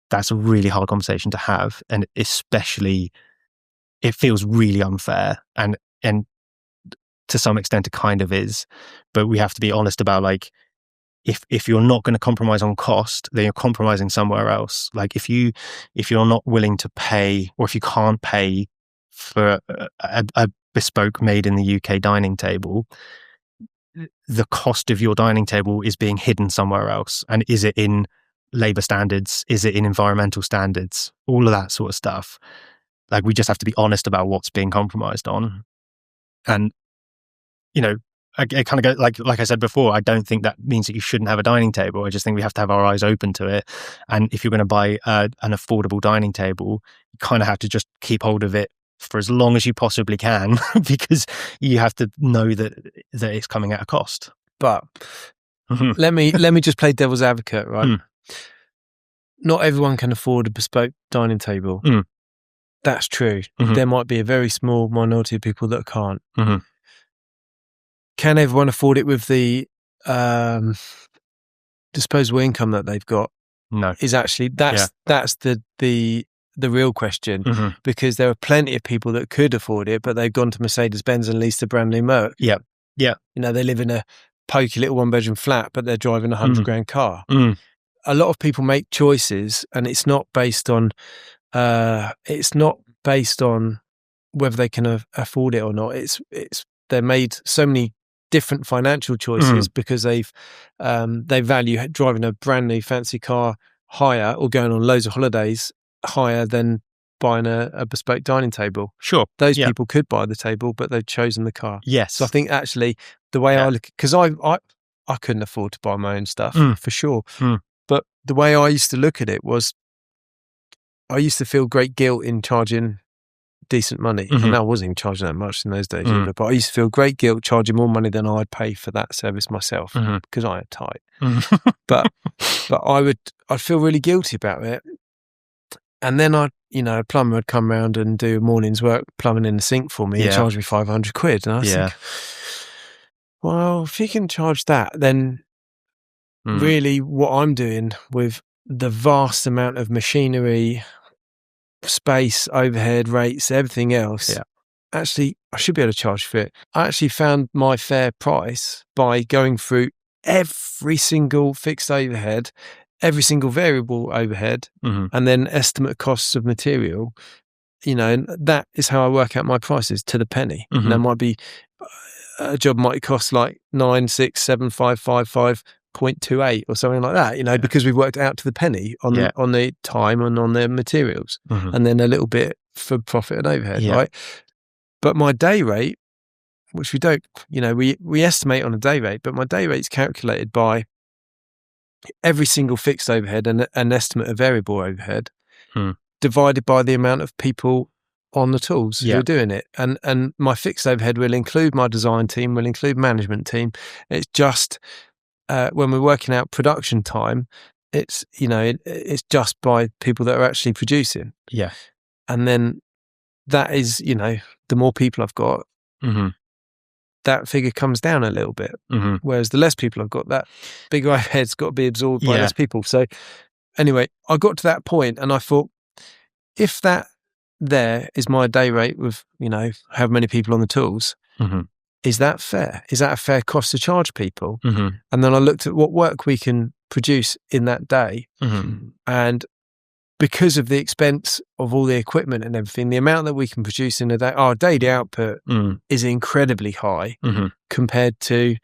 that's a really hard conversation to have. And especially, it feels really unfair, and to some extent it kind of is. But we have to be honest about, like, if you're not going to compromise on cost, then you're compromising somewhere else. Like, if you're not willing to pay, or if you can't pay for a bespoke made in the UK dining table, the cost of your dining table is being hidden somewhere else. And is it in labor standards? Is it in environmental standards? All of that sort of stuff. Like, we just have to be honest about what's being compromised on. And, you know, it kind of goes, like I said before, I don't think that means that you shouldn't have a dining table. I just think we have to have our eyes open to it. And if you're going to buy an affordable dining table, you kind of have to just keep hold of it for as long as you possibly can, because you have to know that it's coming at a cost. But let me just play devil's advocate, right? Not everyone can afford a bespoke dining table. That's true. There might be a very small minority of people that can't. Can everyone afford it with the disposable income that they've got? No. Is actually that's the real question, because there are plenty of people that could afford it, but they've gone to Mercedes-Benz and leased a brand new Merc. Yeah. You know, they live in a pokey little one-bedroom flat, but they're driving a $100,000 car. A lot of people make choices, and it's not based on whether they can afford it or not. They're made so many different financial choices because they value driving a brand new fancy car higher, or going on loads of holidays higher than buying a bespoke dining table. Sure. Those people could buy the table, but they've chosen the car. Yes. So I think actually the way I look, because I couldn't afford to buy my own stuff for sure. But the way I used to look at it was, I used to feel great guilt in charging decent money. And I wasn't even charging that much in those days either, but I used to feel great guilt charging more money than I'd pay for that service myself, because I had tight. But I'd feel really guilty about it. And then a plumber would come round and do a morning's work plumbing in the sink for me and charge me £500. And I was thinking, well, if you can charge that, then really what I'm doing with the vast amount of machinery, space, overhead rates, everything else, actually I should be able to charge for it. I actually found my fair price by going through every single fixed overhead, every single variable overhead, and then estimate costs of material, and that is how I work out my prices to the penny. And that might be, a job might cost like 9675555.28 or something like that, because we've worked out to the penny on the time and on the materials, and then a little bit for profit and overhead, right? But my day rate, which we don't, we estimate on a day rate, but my day rate's calculated by every single fixed overhead and an estimate of variable overhead divided by the amount of people on the tools who are doing it. And my fixed overhead will include my design team, will include management team. It's just when we're working out production time, it's, it's just by people that are actually producing. Yeah. And then that is, the more people I've got, that figure comes down a little bit. Whereas the less people I've got, that big overhead's got to be absorbed by less people. So anyway, I got to that point and I thought, if that there is my day rate with, how many people on the tools, is that fair? Is that a fair cost to charge people? And then I looked at what work we can produce in that day. And because of the expense of all the equipment and everything, the amount that we can produce in a day, our daily output is incredibly high compared to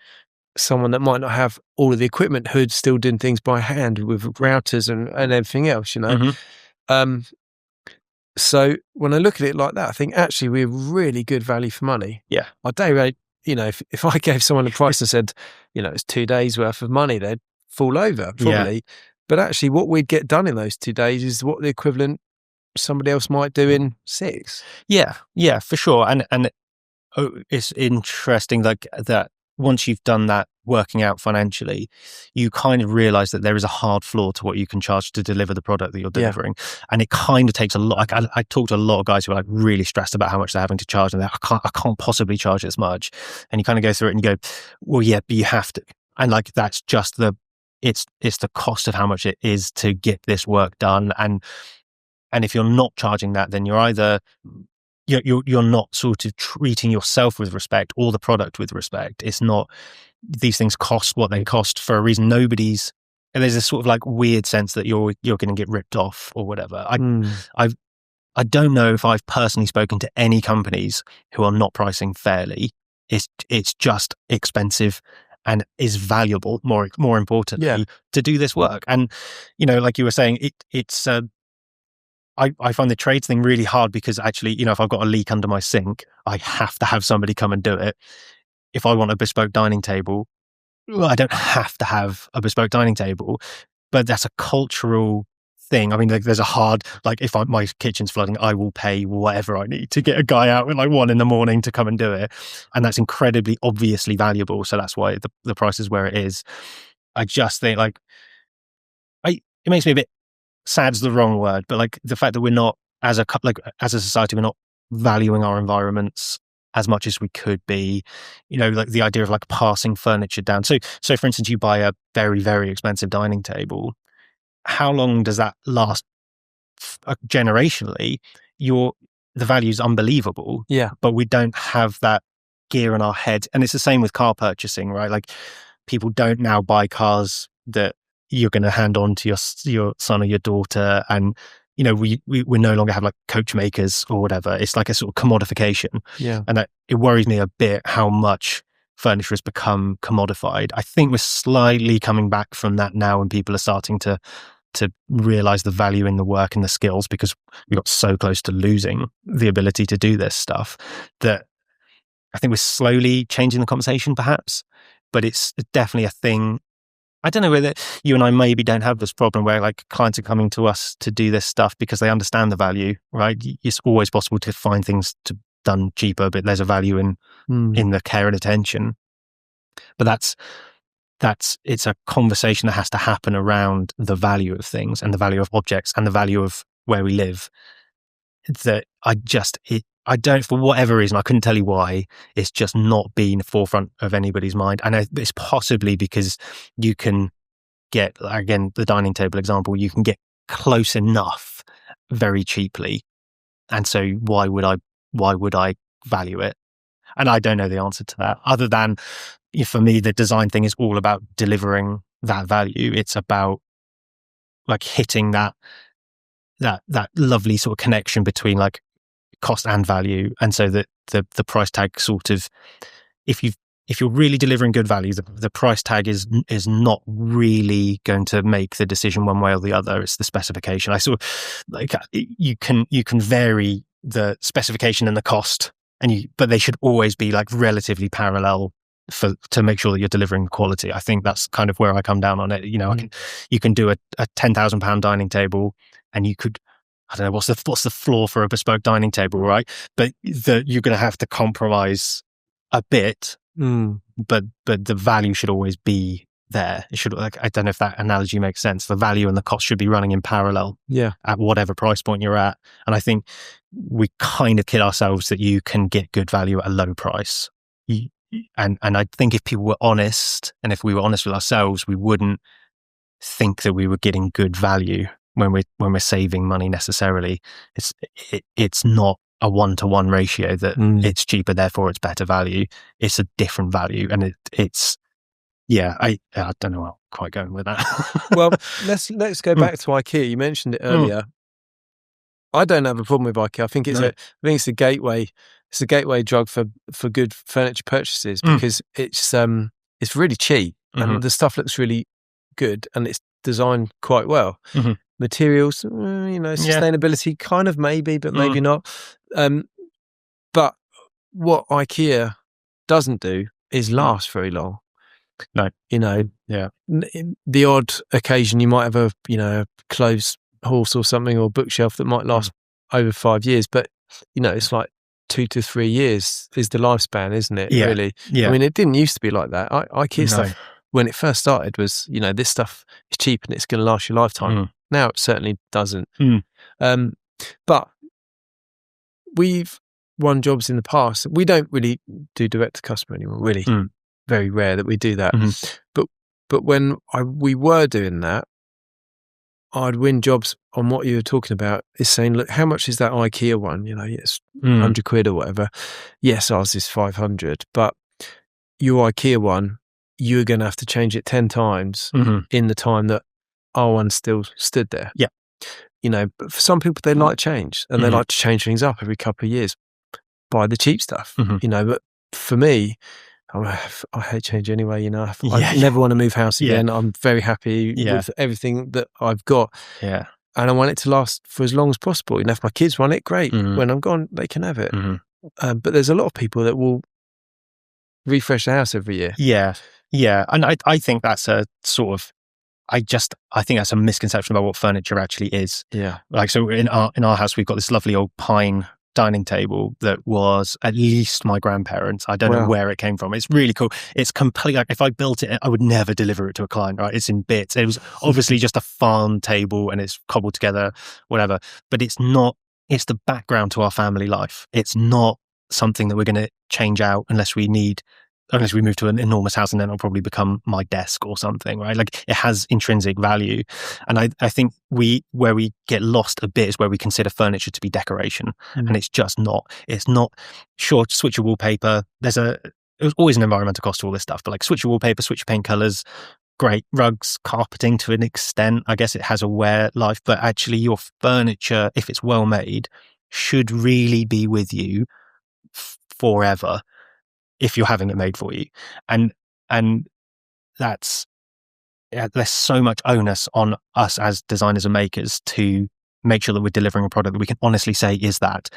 someone that might not have all of the equipment who's still doing things by hand with routers and everything else, So when I look at it like that, I think actually we're really good value for money. Yeah. Our day rate, if I gave someone a price and said, it's 2 days worth of money, they'd fall over probably. Yeah. But actually what we'd get done in those 2 days is what the equivalent somebody else might do in 6. Yeah, for sure. And it's interesting that once you've done that working out financially, you kind of realize that there is a hard floor to what you can charge to deliver the product that you're delivering. And it kind of takes a lot. I talk to a lot of guys who are really stressed about how much they're having to charge, and I can't possibly charge this much. And you kind of go through it and you go, well, yeah, but you have to. And that's just it's the cost of how much it is to get this work done. And if you're not charging that, then you're either you're not sort of treating yourself with respect or the product with respect. It's not, these things cost what they cost for a reason. There's a sort of weird sense that you're going to get ripped off or whatever. I don't know if I've personally spoken to any companies who are not pricing fairly. It's just expensive and is valuable, more importantly, to do this work. And, like you were saying, it's I find the trades thing really hard because actually, if I've got a leak under my sink, I have to have somebody come and do it. If I want a bespoke dining table, I don't have to have a bespoke dining table, but that's a cultural thing. I mean, there's a hard, if my kitchen's flooding, I will pay whatever I need to get a guy out at 1 a.m. to come and do it. And that's incredibly obviously valuable. So that's why the price is where it is. I just think it makes me a bit, sad's the wrong word, but the fact that we're not, as a society, we're not valuing our environments as much as we could be. The idea of passing furniture down. So for instance, you buy a very, very expensive dining table. How long does that last? Generationally, the value is unbelievable. Yeah, but we don't have that gear in our head, and it's the same with car purchasing, right? People don't now buy cars that you're going to hand on to your son or your daughter, and we no longer have coach makers or whatever. It's a sort of commodification. Yeah, and it worries me a bit how much furniture has become commodified. I think we're slightly coming back from that now, and people are starting to realize the value in the work and the skills, because we got so close to losing the ability to do this stuff that I think we're slowly changing the conversation, perhaps. But it's definitely a thing. I don't know whether you and I maybe don't have this problem where clients are coming to us to do this stuff because they understand the value, right? It's always possible to find things done cheaper, but there's a value in the care and attention. But it's a conversation that has to happen around the value of things and the value of objects and the value of where we live. That I don't, for whatever reason, I couldn't tell you why, it's just not been forefront of anybody's mind. And it's possibly because you can get, again, the dining table example, you can get close enough very cheaply. And so why would I value it? And I don't know the answer to that, other than, for me, the design thing is all about delivering that value. It's about hitting that lovely sort of connection between cost and value. And so that the price tag sort of, if you're really delivering good value, the price tag is not really going to make the decision one way or the other. It's the specification. I sort of you can vary the specification and the cost, but they should always be relatively parallel to make sure that you're delivering quality. I think that's kind of where I come down on it. You can do a £10,000 dining table, and you could I don't know what's the floor for a bespoke dining table, right? But you're going to have to compromise a bit, but the value should always be there. It should, like, I don't know if that analogy makes sense. The value and the cost should be running in parallel, at whatever price point you're at. And I think we kind of kid ourselves that you can get good value at a low price. And I think if people were honest, and if we were honest with ourselves, we wouldn't think that we were getting good value when we're saving money necessarily. It's not a 1-to-1 ratio that it's cheaper, therefore it's better value. It's a different value, and it's I don't know where I'm quite going with that. Well, let's go back to IKEA. You mentioned it earlier. I don't have a problem with IKEA. I think it's a gateway. It's a gateway drug for good furniture purchases, because it's really cheap and the stuff looks really good and it's designed quite well. Materials, sustainability kind of maybe, but maybe not. But what IKEA doesn't do is last very long. No, the odd occasion you might have a clothes horse or something, or bookshelf that might last over 5 years, but it's like 2 to 3 years is the lifespan, isn't it? Really? I mean, it didn't used to be like that. IKEA stuff, when it first started, was this stuff is cheap and it's going to last your lifetime. Now it certainly doesn't. But we've won jobs in the past. We don't really do direct to customer anymore, really. Very rare that we do that. But when we were doing that, I'd win jobs on what you were talking about, is saying, look, how much is that IKEA one? It's 100 quid or whatever. Yes, ours is 500, but your IKEA one, you're going to have to change it 10 times in the time that our one still stood there. But for some people, they like change, and they like to change things up every couple of years, buy the cheap stuff, but for me, I hate change anyway. I never want to move house again. I'm very happy with everything that I've got. And I want it to last for as long as possible. If my kids want it, great. When I'm gone, they can have it. But there's a lot of people that will refresh the house every year. And I think that's a sort of, I think that's a misconception about what furniture actually is. Like, so in our house, we've got this lovely old pine dining table that was at least my grandparents'. I don't know where it came from. It's really cool. It's complete. Like, if I built it, I would never deliver it to a client, right? It's in bits. It was obviously just a farm table and it's cobbled together, whatever. But it's the background to our family life. It's not something that we're going to change out unless we move to an enormous house, and then it'll probably become my desk or something, right? Like, it has intrinsic value. And I think where we get lost a bit is where we consider furniture to be decoration. And it's just not. It's not. Sure, switch your wallpaper. There's always an environmental cost to all this stuff, but like, switch your wallpaper, switch your paint colors, great. Rugs, carpeting to an extent, I guess it has a wear life, but actually your furniture, if it's well made, should really be with you forever, if you're having it made for you. And that's, there's so much onus on us as designers and makers to make sure that we're delivering a product that we can honestly say is that.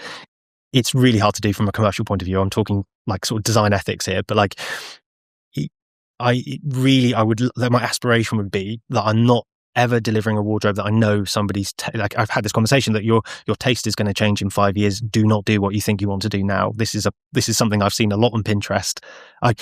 It's really hard to do from a commercial point of view. I'm talking like sort of design ethics here, but like, my aspiration would be that I'm not ever delivering a wardrobe that I know somebody's like, I've had this conversation that your taste is going to change in 5 years. Do not do what you think you want to do now. This is something I've seen a lot on Pinterest. A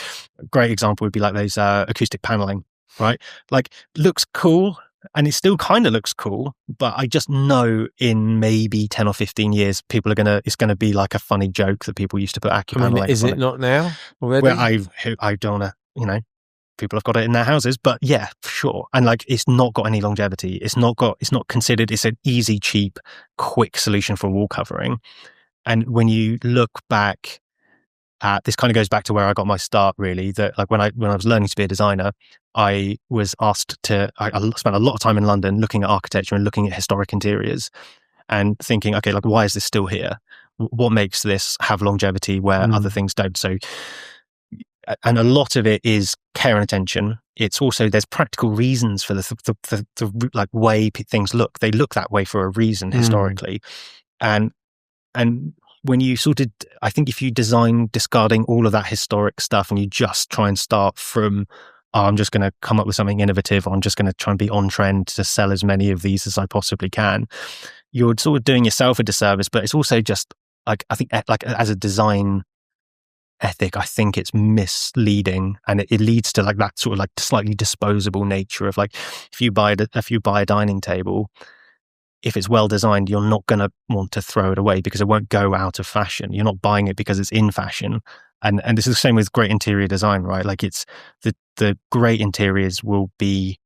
great example would be like those acoustic paneling, right? Like, looks cool, and it still kind of looks cool, but I just know in maybe 10 or 15 years, it's going to be like a funny joke that people used to put acupaneling. Is it not now already? Well, I don't want to, people have got it in their houses, but yeah, for sure. And like, it's not got any longevity. It's not considered, it's an easy, cheap, quick solution for wall covering. And when you look back at, this kind of goes back to where I got my start, really, that like when I was learning to be a designer, I was asked I spent a lot of time in London looking at architecture and looking at historic interiors and thinking, okay, like, why is this still here? What makes this have longevity where other things don't? So, and a lot of it is care and attention. It's also, there's practical reasons for the like way things look. They look that way for a reason historically. And when you I think if you design discarding all of that historic stuff and you just try and start from, I'm just going to come up with something innovative, I'm just going to try and be on trend to sell as many of these as I possibly can, you're sort of doing yourself a disservice, but it's also just like, I think like as a design ethic, I think it's misleading, and it leads to like that sort of like slightly disposable nature of like, if you buy a dining table, if it's well designed, you're not going to want to throw it away because it won't go out of fashion. You're not buying it because it's in fashion. And this is the same with great interior design, right? Like it's the great interiors will be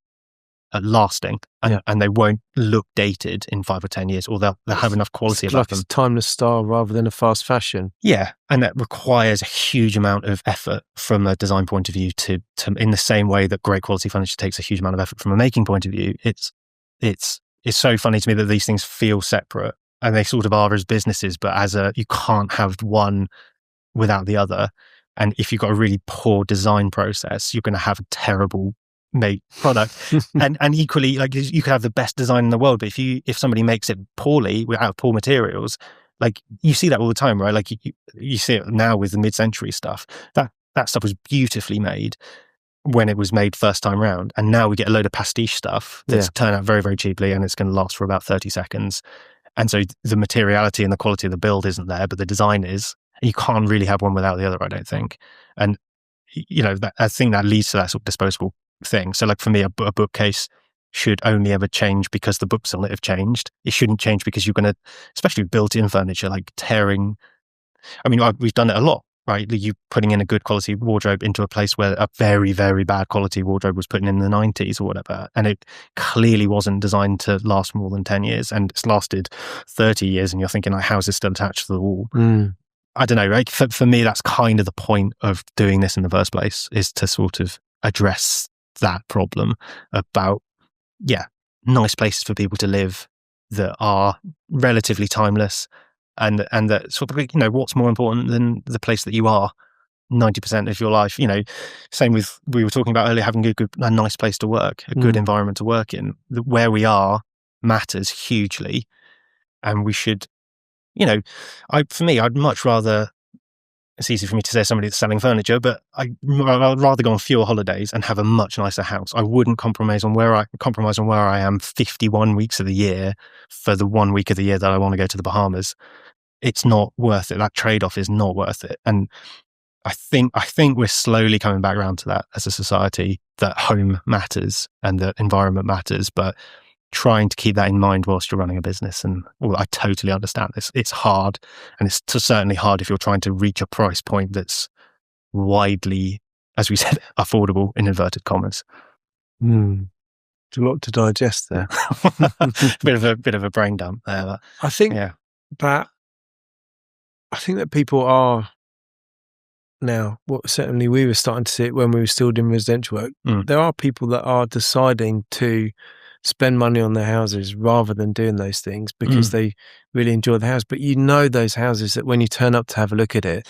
lasting, and they won't look dated in 5 or 10 years, or they'll have enough quality about them. It's a timeless style rather than a fast fashion. Yeah, and that requires a huge amount of effort from a design point of view to in the same way that great quality furniture takes a huge amount of effort from a making point of view. It's so funny to me that these things feel separate, and they sort of are as businesses, but you can't have one without the other. And if you've got a really poor design process, you're going to have a terrible made product. and equally, like, you could have the best design in the world, but if somebody makes it poorly out of poor materials, like you see that all the time, right? Like you see it now with the mid-century stuff. That stuff was beautifully made when it was made first time round, and now we get a load of pastiche stuff that's turned out very, very cheaply, and it's going to last for about 30 seconds. And so the materiality and the quality of the build isn't there, but the design is. You can't really have one without the other, I don't think. And I think that leads to that sort of disposable thing. So like for me, a bookcase should only ever change because the books on it have changed. It shouldn't change because you're going to, especially built-in furniture, like tearing. I mean, we've done it a lot, right? You putting in a good quality wardrobe into a place where a very, very bad quality wardrobe was put in the 90s or whatever, and it clearly wasn't designed to last more than 10 years, and it's lasted 30 years, and you're thinking, like, how is this still attached to the wall? I don't know, right? For me, that's kind of the point of doing this in the first place, is to sort of address that problem about, nice places for people to live that are relatively timeless, and that sort of, what's more important than the place that you are 90% of your life. Same with, we were talking about earlier, having a nice place to work, a good environment to work in. Where we are matters hugely, and we should, for me, I'd much rather, it's easy for me to say somebody that's selling furniture, but I'd rather go on fewer holidays and have a much nicer house. I wouldn't compromise on where I am 51 weeks of the year for the 1 week of the year that I want to go to the Bahamas. It's not worth it. That trade-off is not worth it. And I think we're slowly coming back around to that as a society, that home matters and that environment matters, but trying to keep that in mind whilst you're running a business. And I totally understand this. It's hard, and it's certainly hard if you're trying to reach a price point that's widely, as we said, affordable in inverted commas. It's a lot to digest there. bit of a brain dump there. I think that people are now, certainly we were starting to see it when we were still doing residential work. There are people that are deciding to spend money on their houses rather than doing those things because they really enjoy the house. But those houses that when you turn up to have a look at it,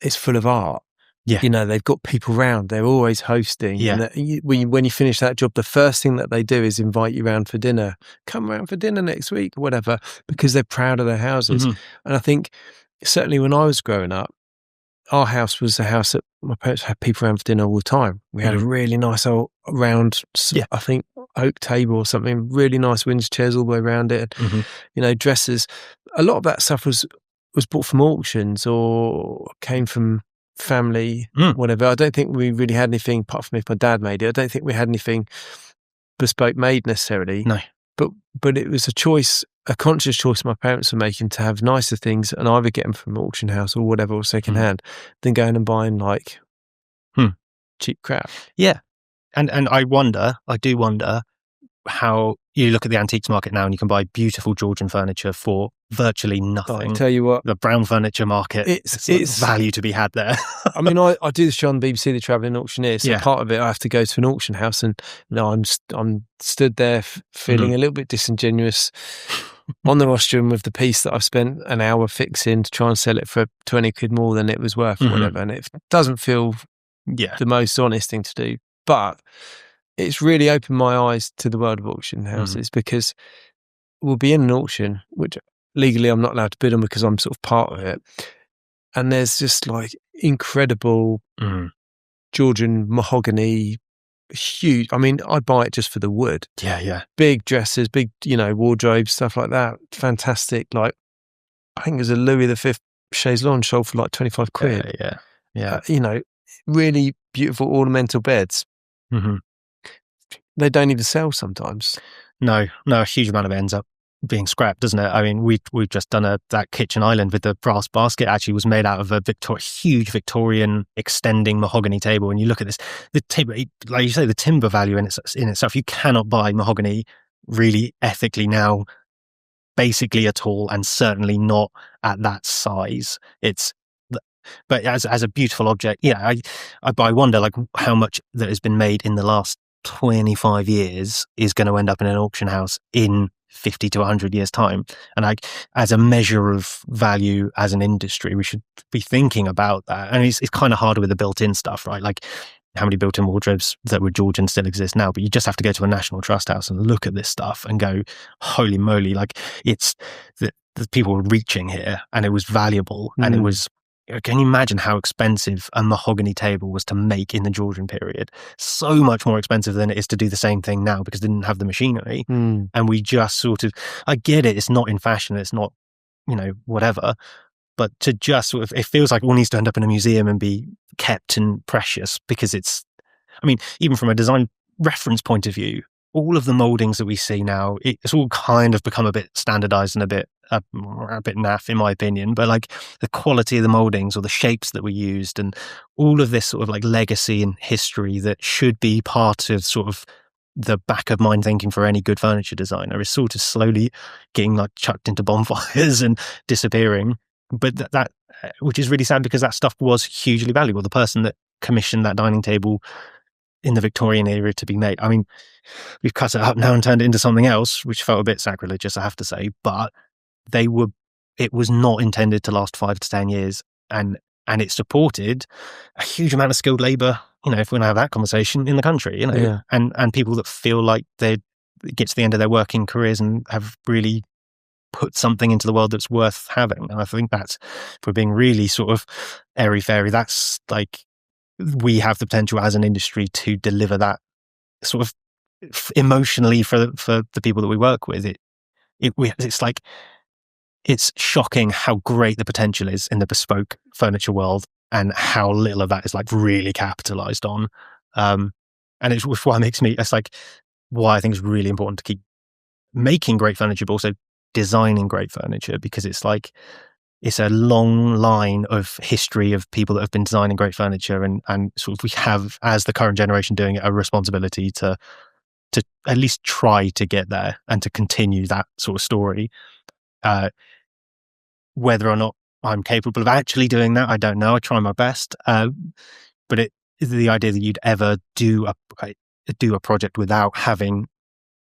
it's full of art. Yeah. They've got people round. They're always hosting. Yeah. And when you finish that job, the first thing that they do is invite you round for dinner. Come round for dinner next week or whatever, because they're proud of their houses. And I think certainly when I was growing up, our house was a house that my parents had people around for dinner all the time. We had a really nice old round, I think, oak table or something, really nice window chairs all the way around it. Dressers. A lot of that stuff was bought from auctions or came from family, whatever. I don't think we really had anything, apart from if my dad made it, I don't think we had anything bespoke made necessarily. No. But it was a conscious choice my parents were making to have nicer things and either get them from an auction house or whatever, or second hand, than going and buying like cheap crap. Yeah. And I do wonder how you look at the antiques market now and you can buy beautiful Georgian furniture for virtually nothing. I tell you what, the brown furniture market, it's value to be had there. I mean, I do this show on the BBC, The Travelling Auctioneer, so part of it I have to go to an auction house, and I'm stood there feeling a little bit disingenuous on the rostrum with the piece that I've spent an hour fixing to try and sell it for 20 quid more than it was worth or whatever, and it doesn't feel the most honest thing to do. But it's really opened my eyes to the world of auction houses, because we'll be in an auction, which legally I'm not allowed to bid on because I'm sort of part of it. And there's just like incredible Georgian mahogany huge. I mean, I buy it just for the wood. Yeah. Big dressers, big, wardrobes, stuff like that. Fantastic. Like, I think it was a Louis V chaise lounge sold for like 25 quid. Yeah. Really beautiful ornamental beds. Mm-hmm. They don't even sell sometimes. No, a huge amount of it ends up being scrapped, doesn't it? I mean, we've just done that kitchen island with the brass basket. Actually, was made out of a huge Victorian extending mahogany table. And you look at this, the table, like you say, the timber value in itself. You cannot buy mahogany really ethically now, basically at all, and certainly not at that size. But as a beautiful object, yeah, I wonder like how much that has been made in the last 25 years is going to end up in an auction house in 50 to 100 years time. And like, as a measure of value as an industry, we should be thinking about that. And it's kind of harder with the built-in stuff, right? Like, how many built-in wardrobes that were Georgian still exist now? But you just have to go to a National Trust house and look at this stuff and go, holy moly, like, it's the people were reaching here, and it was valuable. And it was, can you imagine how expensive a mahogany table was to make in the Georgian period? So much more expensive than it is to do the same thing now, because they didn't have the machinery. And we just sort of, I get it, it's not in fashion, it's not, whatever, but to just sort of, it feels like it all needs to end up in a museum and be kept and precious, because it's, I mean, even from a design reference point of view, all of the moldings that we see now, it's all kind of become a bit standardized and a bit naff, in my opinion. But like, the quality of the moldings or the shapes that were used, and all of this sort of like legacy and history that should be part of sort of the back of mind thinking for any good furniture designer, is sort of slowly getting like chucked into bonfires and disappearing. But that which is really sad, because that stuff was hugely valuable. The person that commissioned that dining table in the Victorian era to be made, I mean, we've cut it up now and turned it into something else, which felt a bit sacrilegious, I have to say. But it was not intended to last 5 to 10 years, and it supported a huge amount of skilled labor, if we're going to have that conversation, in the country, and people that feel like they get to the end of their working careers and have really put something into the world that's worth having. And I think that's, if we're being really sort of airy-fairy, that's like, we have the potential as an industry to deliver that sort of emotionally for the people that we work with. It's like, it's shocking how great the potential is in the bespoke furniture world, and how little of that is like really capitalized on. And it's why it's like, why I think it's really important to keep making great furniture, but also designing great furniture, because it's like, it's a long line of history of people that have been designing great furniture, and sort of, we have, as the current generation doing it, a responsibility to at least try to get there and to continue that sort of story. Whether or not I'm capable of actually doing that, I don't know. I try my best. But the idea that you'd ever do a project without having,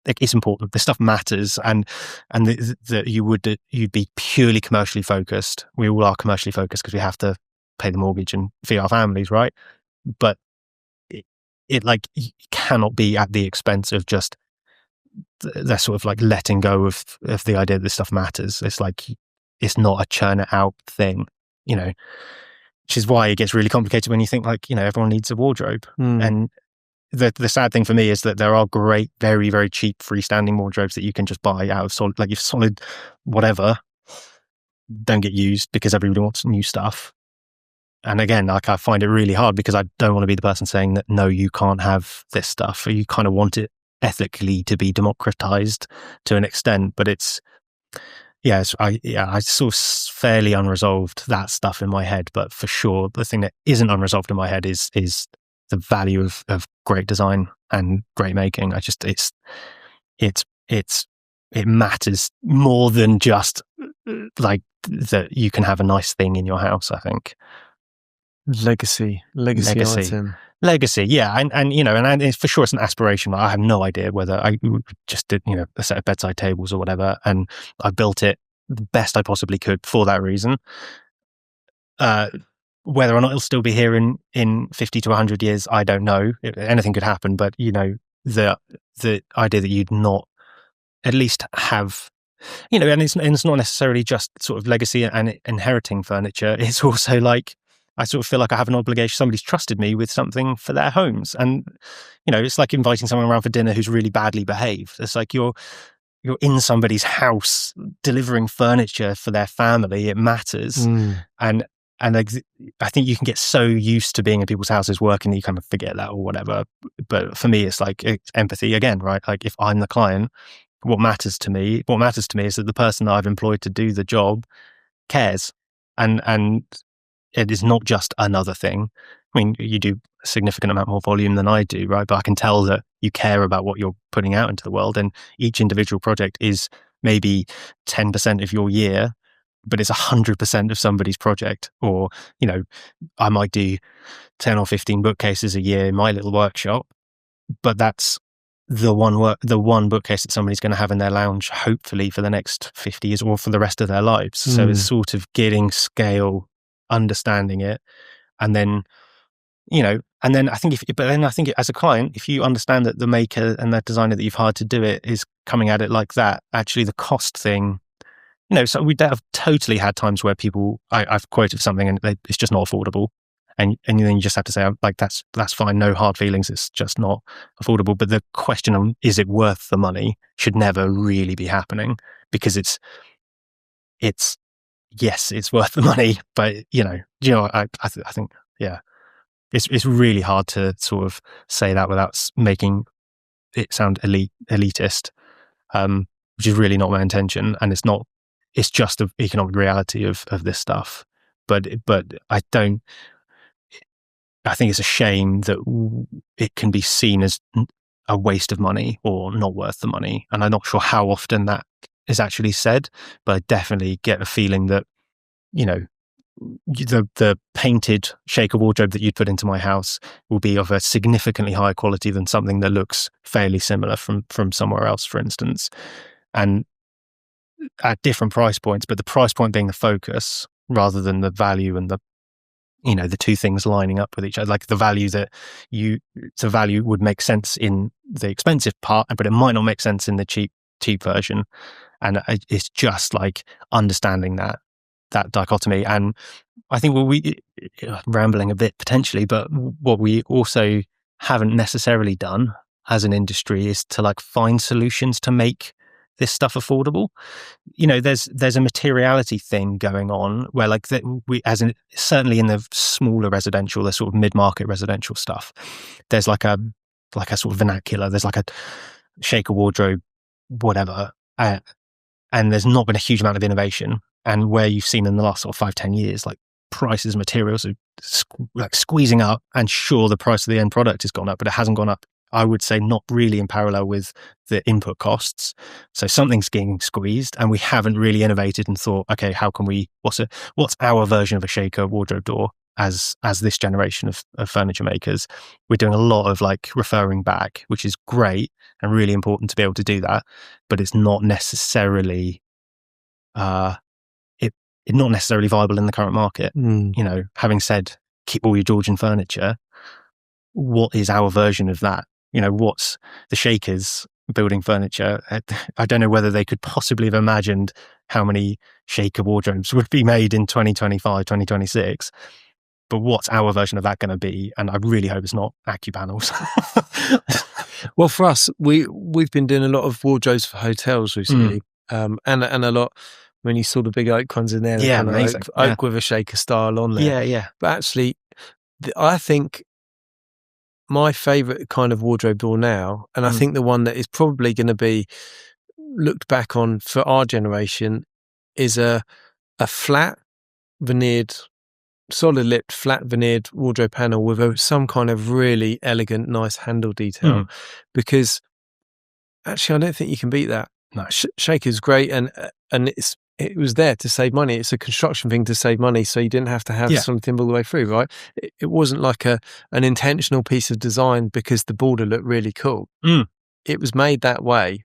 like, it's important. This stuff matters, and that you'd be purely commercially focused. We all are commercially focused because we have to pay the mortgage and feed our families, right? But it like, cannot be at the expense of just the sort of like letting go of the idea that this stuff matters. It's like, it's not a churn it out thing, which is why it gets really complicated when you think like, everyone needs a wardrobe. And the sad thing for me is that there are great, very, very cheap freestanding wardrobes that you can just buy out of solid, like, if solid whatever don't get used because everybody wants new stuff. And again, like, I find it really hard, because I don't want to be the person saying that, no, you can't have this stuff, or you kind of want it ethically to be democratized to an extent. But it's, I sort of fairly unresolved that stuff in my head. But for sure, the thing that isn't unresolved in my head is the value of great design and great making. It matters more than just like that you can have a nice thing in your house, I think. Legacy item. Legacy, yeah, and it's, for sure, it's an aspiration. I have no idea whether I just did, a set of bedside tables or whatever, and I built it the best I possibly could for that reason. Whether or not it'll still be here in 50 to 100 years, I don't know. Anything could happen, but the idea that you'd not at least have, and it's not necessarily just sort of legacy and inheriting furniture. It's also like, I sort of feel like I have an obligation. Somebody's trusted me with something for their homes. And, it's like inviting someone around for dinner who's really badly behaved. It's like you're in somebody's house delivering furniture for their family. It matters. And I think you can get so used to being in people's houses working that you kind of forget that or whatever. But for me, it's like it's empathy again, right? Like if I'm the client, what matters to me is that the person that I've employed to do the job cares. And it is not just another thing. I mean, you do a significant amount more volume than I do, right? But I can tell that you care about what you're putting out into the world. And each individual project is maybe 10% of your year, but it's 100% of somebody's project. Or, I might do 10 or 15 bookcases a year in my little workshop, but that's the one bookcase that somebody's going to have in their lounge, hopefully for the next 50 years or for the rest of their lives. So it's sort of getting scale, understanding it, and then, I think as a client, if you understand that the maker and the designer that you've hired to do it is coming at it like that, actually the cost thing, so we have totally had times where I've quoted something and it's just not affordable. And then you just have to say, like, that's fine, no hard feelings, it's just not affordable. But the question of, is it worth the money, should never really be happening, because it's yes, it's worth the money, but I think, yeah, it's really hard to sort of say that without making it sound elitist, which is really not my intention, and it's not. It's just the economic reality of this stuff. But I think it's a shame that it can be seen as a waste of money or not worth the money. And I'm not sure how often that is actually said, but I definitely get a feeling that, the painted shaker wardrobe that you'd put into my house will be of a significantly higher quality than something that looks fairly similar from somewhere else, for instance. And at different price points, but the price point being the focus rather than the value and the two things lining up with each other. Like the value would make sense in the expensive part, but it might not make sense in the cheap version. And it's just like understanding that dichotomy. And I think rambling a bit potentially, but what we also haven't necessarily done as an industry is to like find solutions to make this stuff affordable. There's a materiality thing going on where like certainly in the smaller residential, the sort of mid-market residential stuff, there's like a sort of vernacular. There's like a shaker wardrobe, whatever, and there's not been a huge amount of innovation. And where you've seen in the last sort of 5-10 years, like prices, materials are like squeezing up, and sure, the price of the end product has gone up, but it hasn't gone up, I would say, not really in parallel with the input costs. So something's getting squeezed, and we haven't really innovated and thought, okay, how can what's our version of a shaker wardrobe door as this generation of furniture makers? We're doing a lot of like referring back, which is great and really important to be able to do that, but it's not necessarily it's not necessarily viable in the current market. Having said keep all your Georgian furniture, what is our version of that? What's the Shakers building furniture? I don't know whether they could possibly have imagined how many shaker wardrobes would be made in 2025, 2026. But what's our version of that going to be? And I really hope it's not AccuPanels. Well, for us, we've been doing a lot of wardrobes for hotels recently, and a lot. When you saw the big oak ones in there, yeah, amazing. Oak with a shaker style on there. Yeah. But actually, I think my favourite kind of wardrobe door now, and I think the one that is probably going to be looked back on for our generation, is a flat veneered, solid lipped, flat veneered wardrobe panel with some kind of really elegant, nice handle detail. Because actually, I don't think you can beat that. No. Shaker's great, and it was there to save money. It's a construction thing to save money, so you didn't have to have something all the way through, right? It wasn't like an intentional piece of design because the border looked really cool. It was made that way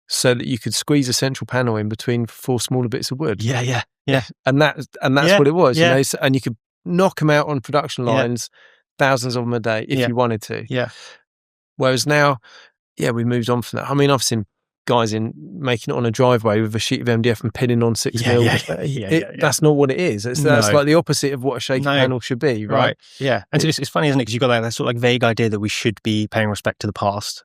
so that you could squeeze a central panel in between 4 smaller bits of wood. Yeah. And that's what it was, So, and you could knock them out on production lines, thousands of them a day if you wanted to. Yeah. Whereas now, we moved on from that. I mean, I've seen guys in making it on a driveway with a sheet of MDF and pinning on 6 mil. That's not what it is. That's like the opposite of what a shaker panel should be, right? Yeah. And it's funny, isn't it? Because you've got that sort of like vague idea that we should be paying respect to the past.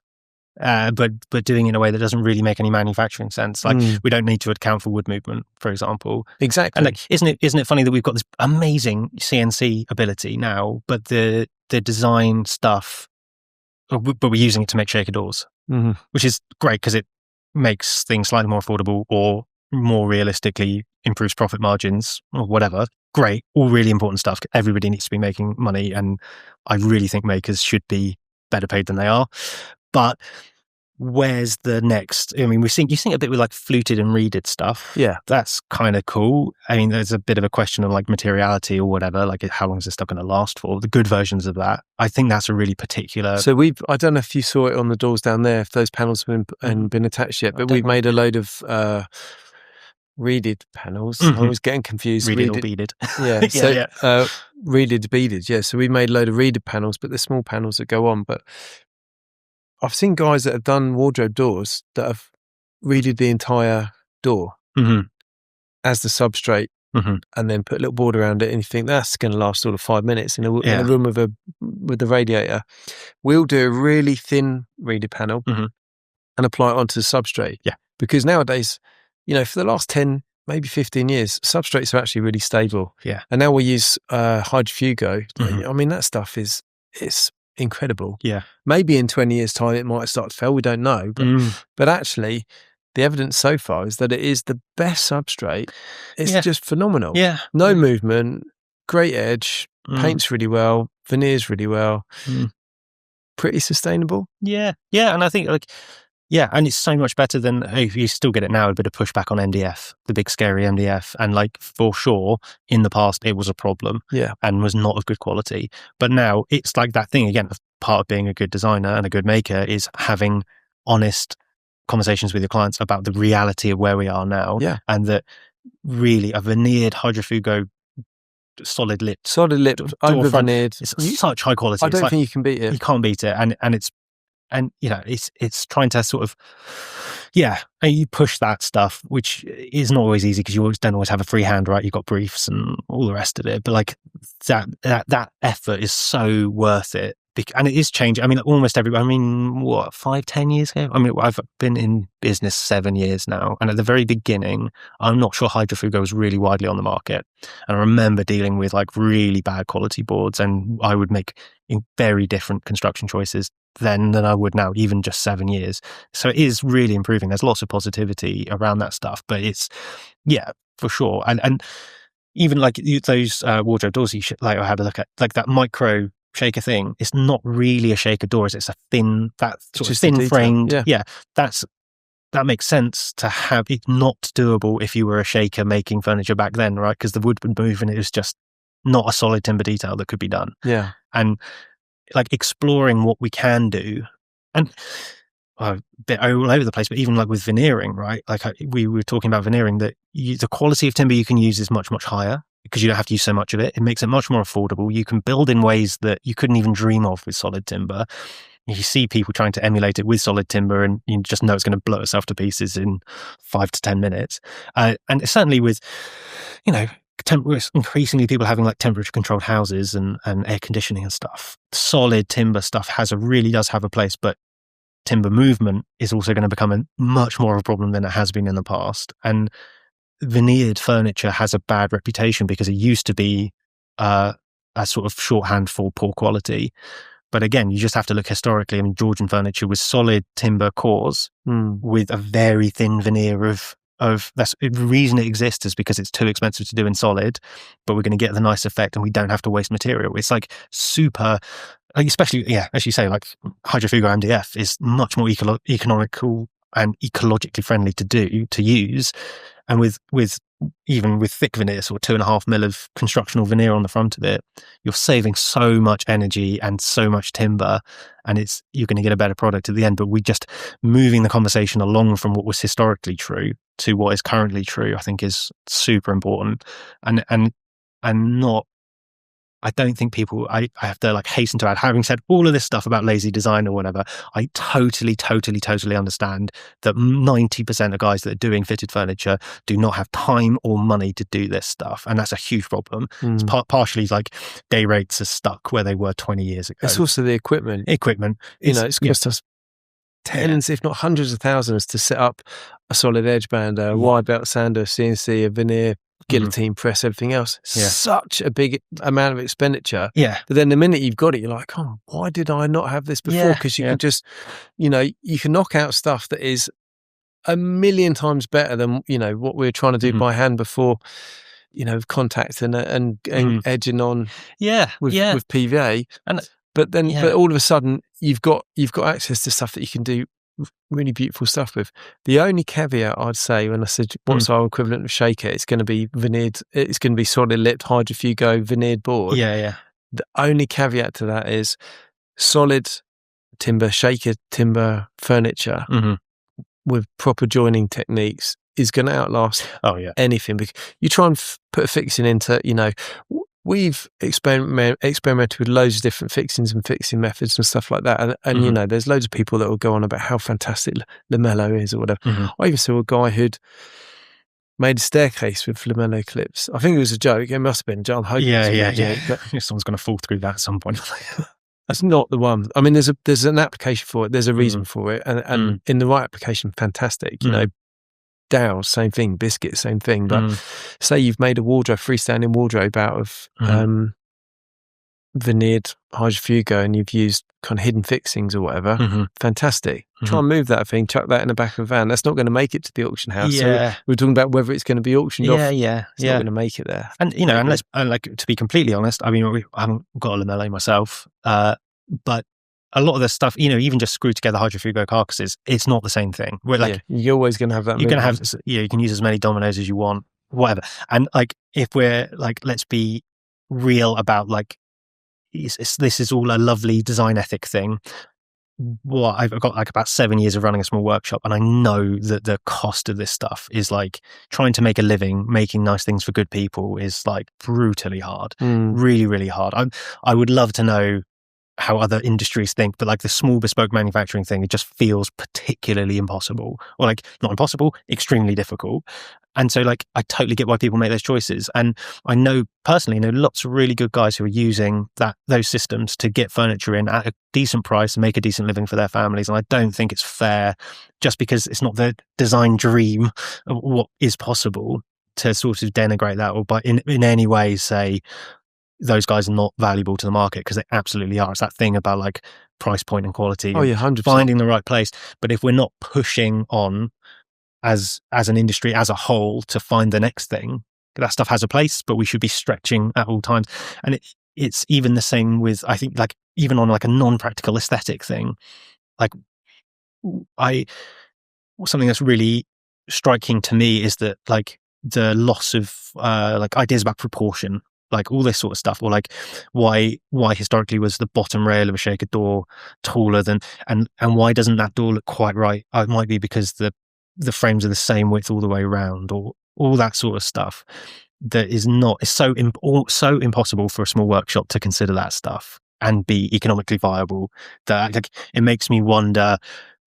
But doing it in a way that doesn't really make any manufacturing sense. Like we don't need to account for wood movement, for example. Exactly. And like, isn't it funny that we've got this amazing CNC ability now, but the design stuff, but we're using it to make shaker doors, which is great because it makes things slightly more affordable or more realistically improves profit margins or whatever. Great, all really important stuff. Everybody needs to be making money, and I really think makers should be better paid than they are. But where's the next? I mean, you see it a bit with like fluted and reeded stuff. Yeah. That's kind of cool. I mean, there's a bit of a question of like materiality or whatever, like how long is this stuff going to last for? The good versions of that, I think that's a really particular. So I don't know if you saw it on the doors down there, if those panels have been attached yet, but we've made a load of reeded panels. I was getting confused. Reeded or beaded. Yeah. Reeded, beaded. Yeah. So we made a load of reeded panels, but the small panels that go on. But I've seen guys that have done wardrobe doors that have reeded the entire door as the substrate and then put a little board around it, and you think that's going to last sort of 5 minutes in a room with the radiator. We'll do a really thin reeded panel and apply it onto the substrate. Yeah. Because nowadays, for the last 10, maybe 15 years, substrates are actually really stable. Yeah. And now we use Hydro FUGA. I mean, that stuff it's incredible. Yeah. Maybe in 20 years' time it might start to fail. We don't know. But actually, the evidence so far is that it is the best substrate. It's just phenomenal. Yeah. No movement, great edge, paints really well, veneers really well, pretty sustainable. Yeah. Yeah. And I think and it's so much better than, you still get it now, a bit of pushback on MDF, the big scary MDF. And like, for sure, in the past, it was a problem and was not of good quality. But now it's like that thing again, part of being a good designer and a good maker is having honest conversations with your clients about the reality of where we are now. Yeah. And that really a veneered Hydro FUGA solid lip over veneered. It's such high quality. I don't think you can beat it. You can't beat it. And it's trying to sort of, and you push that stuff, which is not always easy because you don't always have a free hand, right? You've got briefs and all the rest of it. But like that effort is so worth it. And it is changing. I mean, almost everybody, 5-10 years ago? I mean, I've been in business 7 years now. And at the very beginning, I'm not sure Hydro FUGA was really widely on the market. And I remember dealing with like really bad quality boards, and I would make very different construction choices then than I would now, even just 7 years. So it is really improving. There's lots of positivity around that stuff, but it's, for sure. And even like those wardrobe doors you should like have a look at, like that micro shaker thing. It's not really a shaker door. It's a thin, that sort of thin framed. Yeah. That makes sense to have. It's not doable if you were a shaker making furniture back then, right? Because the wood would move and it was just not a solid timber detail that could be done. Yeah. And like exploring what we can do, and a bit all over the place, but even like with veneering, right? Like we were talking about veneering, that the quality of timber you can use is much, much higher because you don't have to use so much of it. It makes it much more affordable. You can build in ways that you couldn't even dream of with solid timber. You see people trying to emulate it with solid timber, and you just know it's going to blow itself to pieces in 5 to 10 minutes. And certainly with, increasingly people having like temperature controlled houses and air conditioning and stuff. Solid timber stuff really does have a place, but timber movement is also going to become much more of a problem than it has been in the past. And veneered furniture has a bad reputation because it used to be a sort of shorthand for poor quality. But again, you just have to look historically. I mean, Georgian furniture was solid timber cores with a very thin veneer of that's the reason it exists is because it's too expensive to do in solid, but we're going to get the nice effect and we don't have to waste material. It's like super, like especially, as you say, like Hydro FUGA MDF is much more economical and ecologically friendly to use. And with even with thick veneer, sort of 2.5 mil of constructional veneer on the front of it, you're saving so much energy and so much timber, and you're going to get a better product at the end. But we just moving the conversation along from what was historically true to what is currently true, I think is super important, and not I don't think people, I have to like hasten to add, having said all of this stuff about lazy design or whatever, I totally understand that 90% of guys that are doing fitted furniture do not have time or money to do this stuff. And that's a huge problem. It's partially like day rates are stuck where they were 20 years ago. It's also the equipment. It's cost us tens, if not hundreds of thousands to set up a solid edge bander, a wide belt sander, CNC, a veneer, guillotine press, everything else. Such a big amount of expenditure. Yeah. But then the minute you've got it, you're like, oh, why did I not have this before? Because you can just, you can knock out stuff that is a million times better than, what we were trying to do by hand before, contact and edging on with PVA. But all of a sudden you've got access to stuff that you can do really beautiful stuff with. The only caveat I'd say when I said what's our equivalent of shaker, it's going to be veneered, it's going to be solid lipped HydroFugo veneered board. The only caveat to that is solid timber, shaker timber furniture with proper joining techniques is going to outlast anything. Because you try and put a fixing into, we've experimented with loads of different fixings and fixing methods and stuff like that. And there's loads of people that will go on about how fantastic lamello is or whatever. I even saw a guy who'd made a staircase with lamello clips. I think it was a joke. It must have been a joke. I'm hoping but someone's going to fall through that at some point. That's not the one. I mean, there's an application for it. There's a reason for it. And in the right application, fantastic. Dowels, same thing. Biscuit, same thing. But say you've made a wardrobe, freestanding wardrobe out of veneered HydroFugo and you've used kind of hidden fixings or whatever. Fantastic. Try and move that thing, chuck that in the back of a van. That's not going to make it to the auction house. So we're talking about whether it's going to be auctioned off. It's not going to make it there. And and like to be completely honest, I mean, I haven't got a lamello myself, but a lot of the stuff, even just screw together HydroFugo carcasses, it's not the same thing. We're like, you're always going to have that. You're going to have, you can use as many dominoes as you want, whatever. And like, if we're like, let's be real about like, this is all a lovely design ethic thing. Well, I've got like about 7 years of running a small workshop, and I know that the cost of this stuff is like trying to make a living, making nice things for good people is like brutally hard, really, really hard. I would love to know how other industries think, but like the small bespoke manufacturing thing, it just feels particularly impossible, or like not impossible, extremely difficult. And so like, I totally get why people make those choices. And I personally know lots of really good guys who are using those systems to get furniture in at a decent price and make a decent living for their families. And I don't think it's fair, just because it's not the design dream of what is possible, to sort of denigrate that or in any way say those guys are not valuable to the market, because they absolutely are. It's that thing about like price point and quality. 100%. Finding the right place. But if we're not pushing on as an industry as a whole to find the next thing, that stuff has a place, but we should be stretching at all times. And it's even the same with, I think, like even on like a non-practical aesthetic thing, like something that's really striking to me is that like the loss of like ideas about proportion, like all this sort of stuff, or like why historically was the bottom rail of a shaker door taller than, and why doesn't that door look quite right? It might be because the frames are the same width all the way around, or all that sort of stuff. That is not, it's so impossible for a small workshop to consider that stuff and be economically viable, that like it makes me wonder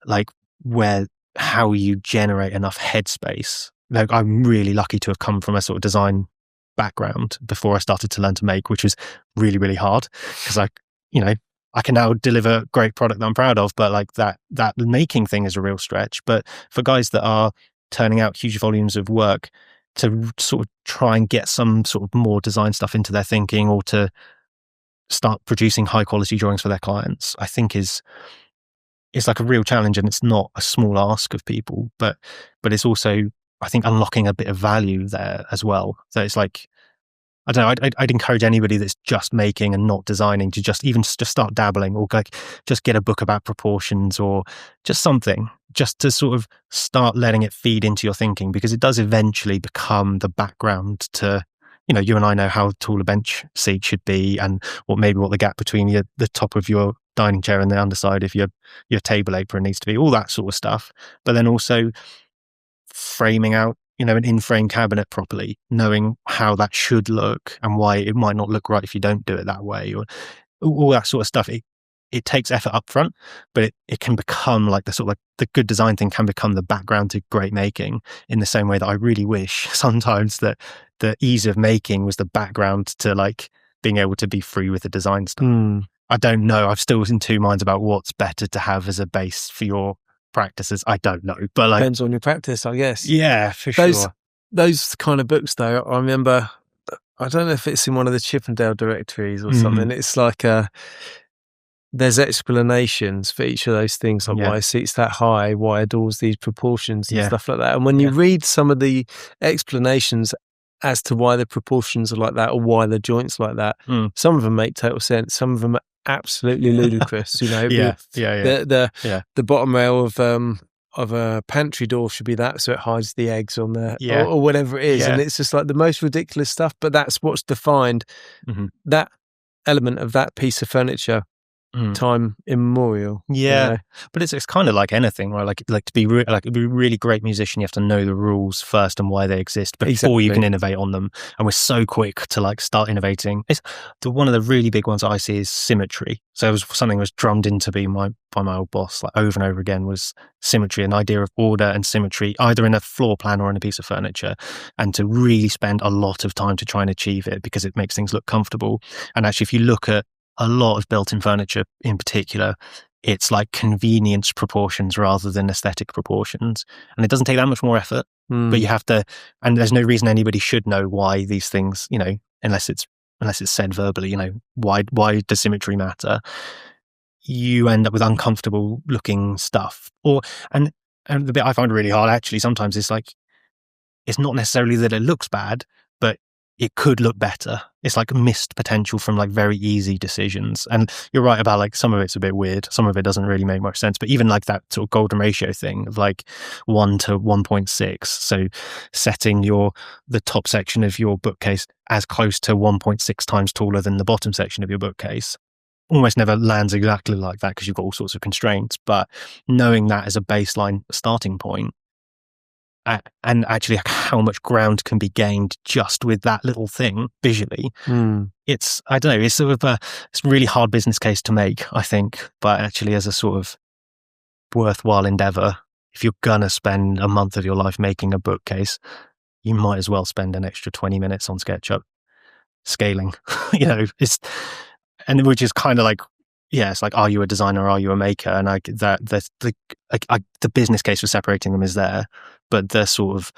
like how you generate enough headspace. Like I'm really lucky to have come from a sort of design background before I started to learn to make, which was really, really hard, because I can now deliver great product that I'm proud of, but like that making thing is a real stretch. But for guys that are turning out huge volumes of work to sort of try and get some sort of more design stuff into their thinking, or to start producing high quality drawings for their clients, I think it's like a real challenge, and it's not a small ask of people, but it's also, I think, unlocking a bit of value there as well. So it's like, I don't know, I'd encourage anybody that's just making and not designing to just start dabbling, or like just get a book about proportions, or just something, just to sort of start letting it feed into your thinking, because it does eventually become the background to, you and I know how tall a bench seat should be, and what the gap between the top of your dining chair and the underside of your table apron needs to be, all that sort of stuff. But then also framing out an in-frame cabinet properly, knowing how that should look and why it might not look right if you don't do it that way, or all that sort of stuff. It takes effort up front, but it can become like the good design thing can become the background to great making, in the same way that I really wish sometimes that the ease of making was the background to like being able to be free with the design stuff. I don't know. I'm still in two minds about what's better to have as a base for your practices. I don't know, but like, depends on your practice, I guess. Yeah, for sure. Those kind of books, though, I remember. I don't know if it's in one of the Chippendale directories or something. It's like there's explanations for each of those things, like why a seat's that high, why a door's these proportions and stuff like that. And when you read some of the explanations as to why the proportions are like that or why the joints like that, some of them make total sense. Some of them are absolutely ludicrous. The bottom rail of a pantry door should be that, so it hides the eggs on there, or whatever it is. And it's just like the most ridiculous stuff, but that's what's defined that element of that piece of furniture time immemorial. But it's kind of like anything, right? Like to be a really great musician, you have to know the rules first and why they exist before you can innovate on them. And we're so quick to like start innovating. One of the really big ones I see is symmetry. So something was drummed into me by my old boss, like over and over again, was symmetry, an idea of order and symmetry, either in a floor plan or in a piece of furniture, and to really spend a lot of time to try and achieve it because it makes things look comfortable. And actually, if you look at a lot of built-in furniture in particular, it's like convenience proportions rather than aesthetic proportions. And it doesn't take that much more effort, but you have to, and there's no reason anybody should know why these things, unless it's said verbally, why does symmetry matter? You end up with uncomfortable looking stuff. And the bit I find really hard actually sometimes is like, it's not necessarily that it looks bad, but it could look better. It's like missed potential from like very easy decisions. And you're right about like some of it's a bit weird. Some of it doesn't really make much sense. But even like that sort of golden ratio thing of like 1 to 1.6. So setting the top section of your bookcase as close to 1.6 times taller than the bottom section of your bookcase almost never lands exactly like that because you've got all sorts of constraints. But knowing that as a baseline starting point, and actually how much ground can be gained just with that little thing visually, it's, I don't know, it's sort of it's a really hard business case to make, I think, but actually as a sort of worthwhile endeavor, if you're gonna spend a month of your life making a bookcase, you might as well spend an extra 20 minutes on SketchUp scaling. And which is kind of like, it's like, are you a designer or are you a maker? And the business case for separating them is there, but the sort of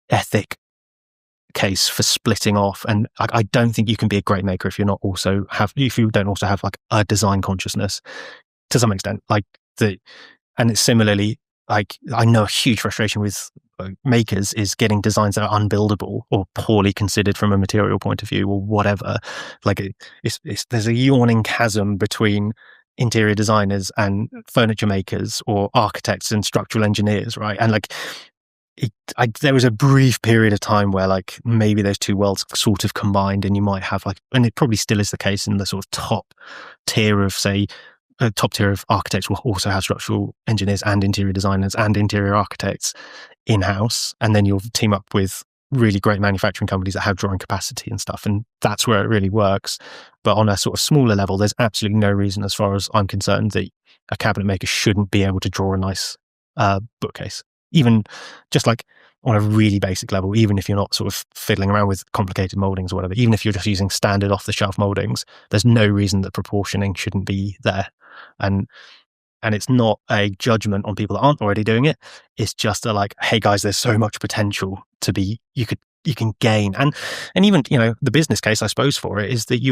ethic case for splitting off, and I don't think you can be a great maker if you don't also have like a design consciousness to some extent. And it's similarly, like, I know a huge frustration with makers is getting designs that are unbuildable or poorly considered from a material point of view or whatever. Like there's a yawning chasm between interior designers and furniture makers or architects and structural engineers, right? And like there was a brief period of time where like maybe those two worlds sort of combined, and you might have like, and it probably still is the case in the sort of top tier of, say, a top tier of architects will also have structural engineers and interior designers and interior architects in-house, and then you'll team up with really great manufacturing companies that have drawing capacity and stuff, and that's where it really works. But on a sort of smaller level, there's absolutely no reason, as far as I'm concerned, that a cabinet maker shouldn't be able to draw a nice bookcase, even just like on a really basic level. Even if you're not sort of fiddling around with complicated moldings or whatever, even if you're just using standard off-the-shelf moldings, there's no reason that proportioning shouldn't be there. And it's not a judgment on people that aren't already doing it. It's just like, hey guys, there's so much potential to be, you can gain. And even, the business case, I suppose, for it is that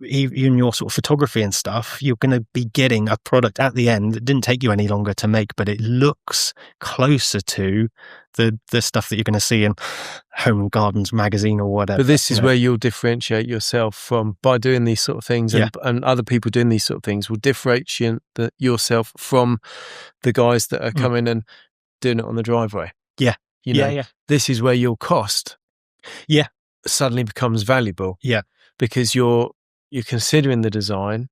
in your sort of photography and stuff, you're going to be getting a product at the end that didn't take you any longer to make, but it looks closer to the stuff that you're going to see in Home and Gardens magazine or whatever. But this is where you'll differentiate yourself from, by doing these sort of things, and other people doing these sort of things will differentiate yourself from the guys that are coming and doing it on the driveway. This is where your cost suddenly becomes valuable. Because you're considering the design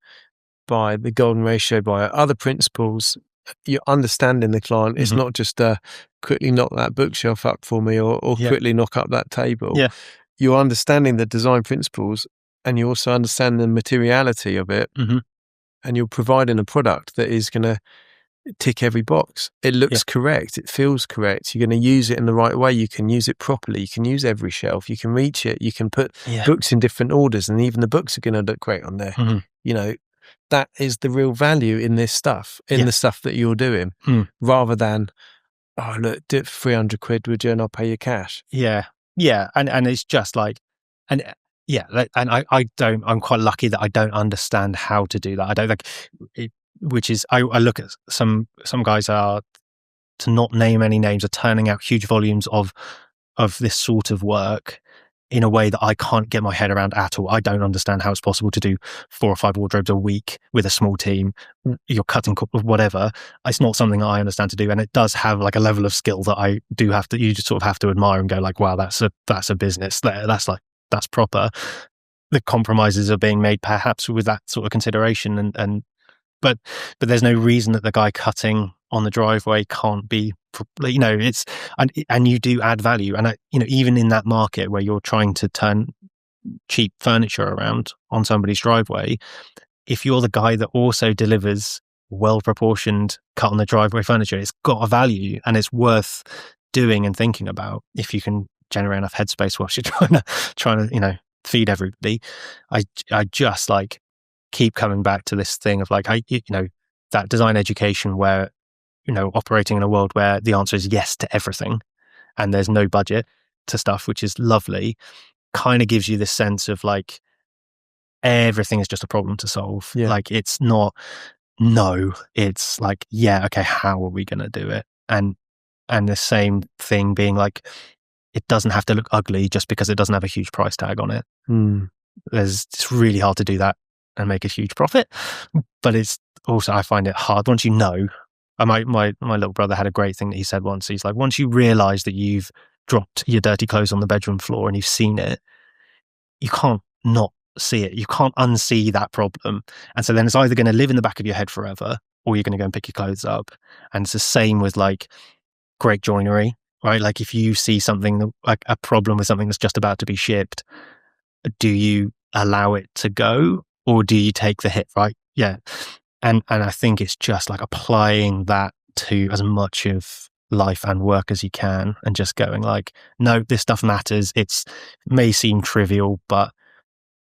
by the golden ratio, by other principles, you're understanding the client. It's not just quickly knock that bookshelf up for me or quickly knock up that table. Yeah. You're understanding the design principles, and you also understand the materiality of it, and you're providing a product that is going to tick every box. It looks correct. It feels correct. You're going to use it in the right way. You can use it properly. You can use every shelf. You can reach it. You can put books in different orders, and even the books are going to look great on there. You know, that is the real value in this stuff, in the stuff that you're doing, rather than, oh, look, do it for 300 quid, would you? And I'll pay you cash. Yeah. Yeah. And it's just like, and I'm quite lucky that I don't understand how to do that. I don't like it, which is, I look at some guys are, to not name any names, are turning out huge volumes of this sort of work in a way that I can't get my head around at all. I don't understand how it's possible to do 4 or 5 wardrobes a week with a small team. You're cutting whatever. It's not something I understand to do, and it does have like a level of skill that I do have to. You just sort of have to admire and go like, wow, that's a business. That's proper. The compromises are being made perhaps with that sort of consideration, but there's no reason that the guy cutting on the driveway can't be, you know, it's, and you do add value. And you know, even in that market where you're trying to turn cheap furniture around on somebody's driveway, if you're the guy that also delivers well proportioned cut on the driveway furniture, it's got a value and it's worth doing and thinking about if you can generate enough headspace whilst you're trying to, you know, feed everybody. I just like keep coming back to this thing of like, you know, that design education where, you know, operating in a world where the answer is yes to everything and there's no budget to stuff, which is lovely, kind of gives you this sense of like everything is just a problem to solve. Like it's not, no, it's like, yeah, okay, how are we going to do it? And the same thing being like, it doesn't have to look ugly just because it doesn't have a huge price tag on it. It's really hard to do that and make a huge profit, but it's also, I find it hard once you know. My little brother had a great thing that he said once. He's like, once you realize that you've dropped your dirty clothes on the bedroom floor and you've seen it, you can't not see it. You can't unsee that problem. And so then it's either going to live in the back of your head forever, or you're going to go and pick your clothes up. And it's the same with like great joinery, right? Like if you see something, like a problem with something that's just about to be shipped, do you allow it to go or do you take the hit, right? Yeah. And I think it's just like applying that to as much of life and work as you can and just going like, no, this stuff matters. It may seem trivial, but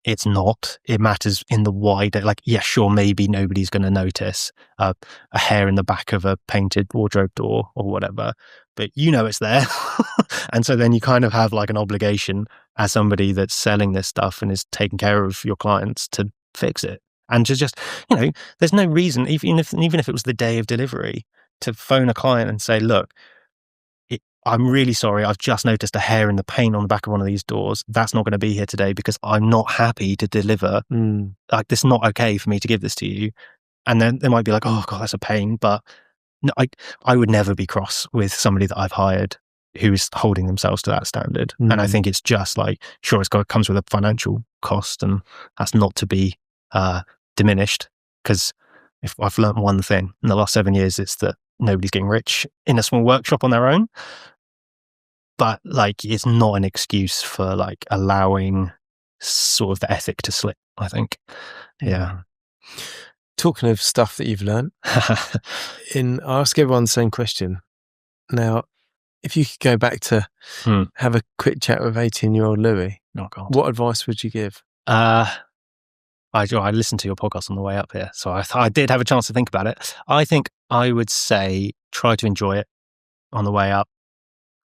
it's not. It matters in the wider, like, yeah, sure, maybe nobody's going to notice a hair in the back of a painted wardrobe door or whatever, but you know it's there. And so then you kind of have like an obligation as somebody that's selling this stuff and is taking care of your clients to fix it. And to just, you know, there's no reason, even if it was the day of delivery, to phone a client and say, look, I'm really sorry, I've just noticed a hair in the paint on the back of one of these doors. That's not going to be here today because I'm not happy to deliver. Like, this is not okay for me to give this to you. And then they might be like, oh God, that's a pain. But no, I would never be cross with somebody that I've hired who is holding themselves to that standard. And I think it's just like, sure, it comes with a financial cost, and that's not to be diminished, because if I've learned one thing in the last 7 years, it's that nobody's getting rich in a small workshop on their own. But like, it's not an excuse for like allowing sort of the ethic to slip, I think. Yeah. Talking of stuff that you've learned, I ask everyone the same question. Now, if you could go back to have a quick chat with 18-year-old Louis, what advice would you give? I listened to your podcast on the way up here, so I did have a chance to think about it. I think I would say try to enjoy it on the way up.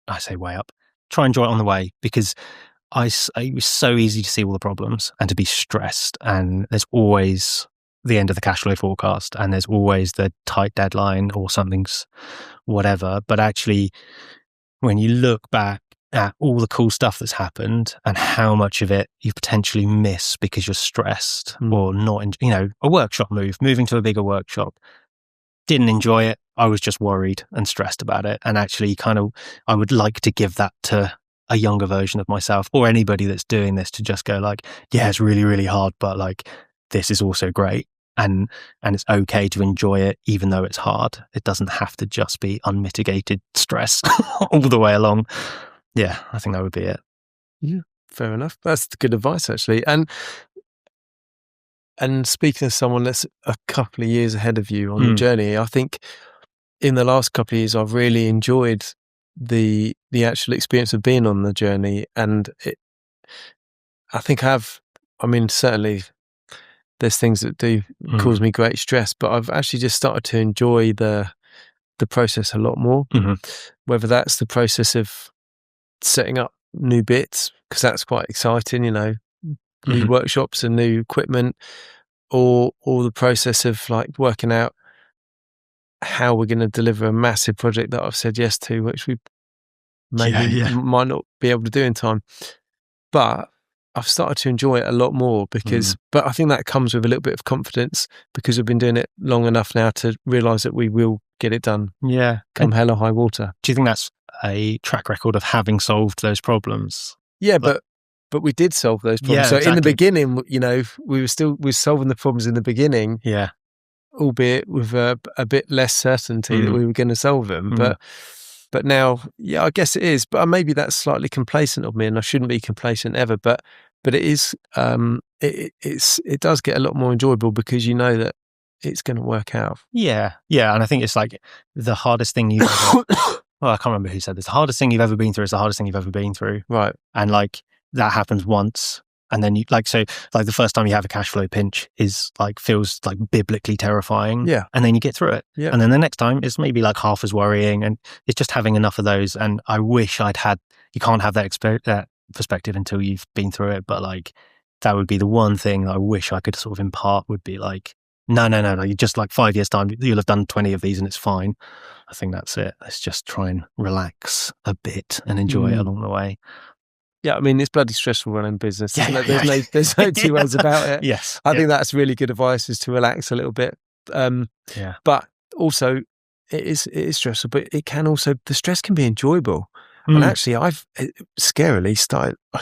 I say way up. Try and enjoy it on the way, because it was so easy to see all the problems and to be stressed, and there's always the end of the cash flow forecast, and there's always the tight deadline or something's whatever. But actually, when you look back at all the cool stuff that's happened and how much of it you potentially miss because you're stressed or not, a workshop moving to a bigger workshop, didn't enjoy it. I was just worried and stressed about it. And actually I would like to give that to a younger version of myself, or anybody that's doing this, to just go like, yeah, it's really, really hard, but like, this is also great. and it's okay to enjoy it even though it's hard. It doesn't have to just be unmitigated stress all the way along. Yeah, I think that would be it. Yeah, fair enough. That's good advice, actually. And speaking of someone that's a couple of years ahead of you on the journey, I think in the last couple of years, I've really enjoyed the actual experience of being on the journey. And I think certainly there's things that do cause me great stress, but I've actually just started to enjoy the process a lot more. Whether that's the process of setting up new bits, because that's quite exciting, new workshops and new equipment, or the process of like working out how we're going to deliver a massive project that I've said yes to, which we maybe might not be able to do in time. But I've started to enjoy it a lot more but I think that comes with a little bit of confidence because we've been doing it long enough now to realise that we will get it done. Yeah. Come hell or high water. Do you think that's a track record of having solved those problems? Yeah, but we did solve those problems. So in the beginning, we were solving the problems in the beginning. Yeah. Albeit with a bit less certainty that we were going to solve them. But now, yeah, I guess it is. But maybe that's slightly complacent of me, and I shouldn't be complacent ever. But it is. It does get a lot more enjoyable because you know that it's going to work out. Yeah, yeah, and I think it's like the hardest thing you've ever, well, I can't remember who said this. The hardest thing you've ever been through is the hardest thing you've ever been through. Right. And like that happens once. And then the first time you have a cash flow pinch feels like biblically terrifying. Yeah. And then you get through it. Yeah. And then the next time it's maybe like half as worrying, and it's just having enough of those. And I wish you can't have that perspective until you've been through it. But like, that would be the one thing that I wish I could sort of impart would be like, no. You just like 5 years time, you'll have done 20 of these and it's fine. I think that's it. Let's just try and relax a bit and enjoy it along the way. Yeah, I mean, it's bloody stressful running a business. There's no two ways about it. Yes. I think that's really good advice, is to relax a little bit. But also, it is stressful, but it can also, the stress can be enjoyable. And actually, I've scarily started, I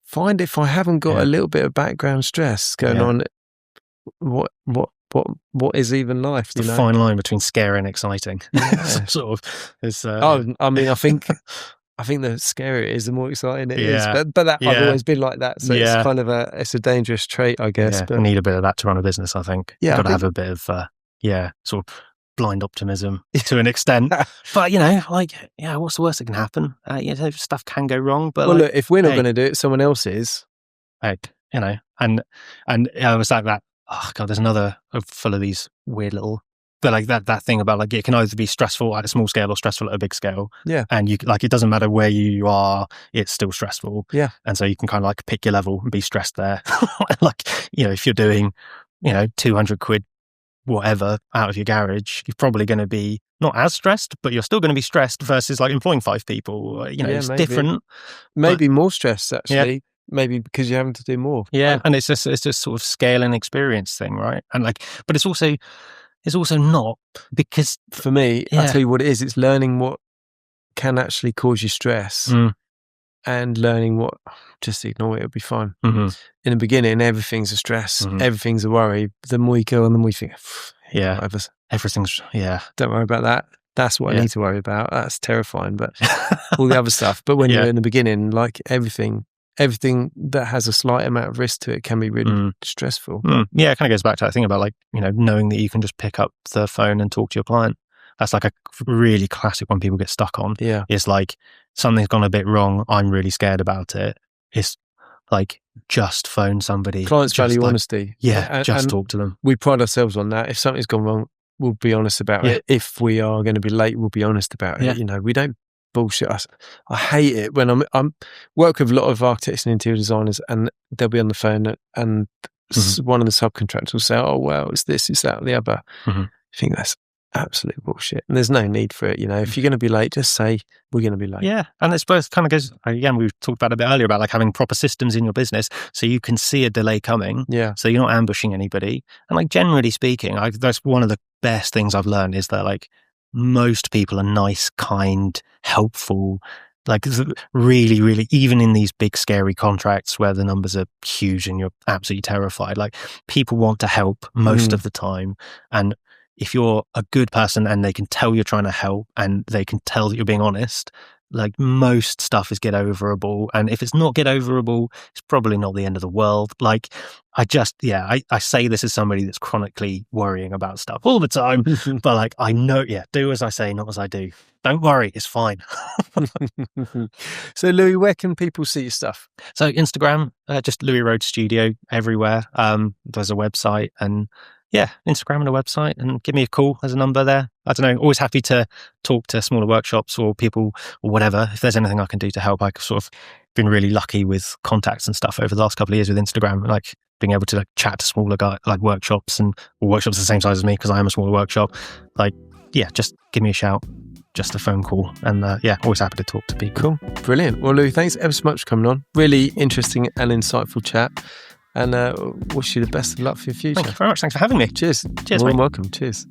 find if I haven't got a little bit of background stress going on, what is even life? It's a fine line between scary and exciting. Yeah. Sort of. It's, I think the scarier it is, the more exciting it is. Yeah. But I've always been like that. So it's kind of a dangerous trait, I guess. Yeah, but I need a bit of that to run a business, I think. Yeah, Got to have a bit of, sort of blind optimism to an extent. But, what's the worst that can happen? Stuff can go wrong. But look, if we're not going to do it, someone else is. And it was like that. Oh, God, there's another full of these weird little... But like that thing about like it can either be stressful at a small scale or stressful at a big scale. Yeah. And you like, it doesn't matter where you are, it's still stressful. Yeah. And so you can kind of like pick your level and be stressed there. Like, if you're doing, 200 quid, whatever out of your garage, you're probably going to be not as stressed, but you're still going to be stressed versus like employing 5 people. It's maybe different. Maybe more stressed actually. Yeah. Maybe because you're having to do more. Yeah. And it's just sort of scale and experience thing, right? And like, but it's also not, because for me, I'll tell you what it is. It's learning what can actually cause you stress and learning what, just ignore it, it'll be fine. In the beginning, everything's a stress, everything's a worry. The more you go on, the more you think, everything's, don't worry about that. That's what I need to worry about. That's terrifying, but all the other stuff. But when you're in the beginning, like everything that has a slight amount of risk to it can be really stressful. Yeah, it kind of goes back to that thing about like, knowing that you can just pick up the phone and talk to your client. That's like a really classic one people get stuck on. Yeah. It's like, something's gone a bit wrong, I'm really scared about it. It's like, just phone somebody. Clients value honesty. Yeah, just talk to them. We pride ourselves on that. If something's gone wrong, we'll be honest about it. If we are going to be late, we'll be honest about it. We don't bullshit. I hate it when I'm work with a lot of architects and interior designers, and they'll be on the phone and one of the subcontractors will say, "Oh well, it's this, it's that, the other." I think that's absolute bullshit, and there's no need for it. If you're going to be late, just say we're going to be late. Yeah, and it's both kind of goes again. We talked about it a bit earlier about like having proper systems in your business so you can see a delay coming. Yeah, so you're not ambushing anybody. And like generally speaking, that's one of the best things I've learned is that like most people are nice, kind, helpful, Like really, really, even in these big scary contracts where the numbers are huge and you're absolutely terrified, like people want to help most of the time. And if you're a good person and they can tell you're trying to help and they can tell that you're being honest, like most stuff is get overable. And if it's not get overable, it's probably not the end of the world. Like I say this as somebody that's chronically worrying about stuff all the time, but like I know, do as I say, not as I do. Don't worry, it's fine. So Louis, where can people see your stuff? So Instagram, just Louis Rhoades Studio everywhere. There's a website, and Instagram and a website, and give me a call. There's a number there. I don't know, always happy to talk to smaller workshops or people or whatever. If there's anything I can do to help, I've sort of been really lucky with contacts and stuff over the last couple of years with Instagram, like being able to like chat to smaller workshops or workshops the same size as me because I am a smaller workshop. Like, just give me a shout. Just a phone call, and always happy to talk to people. Cool, brilliant. Well, Louis, thanks ever so much for coming on. Really interesting and insightful chat, and wish you the best of luck for your future. Thank you very much. Thanks for having me. Cheers. Cheers, More mate. than welcome. Cheers.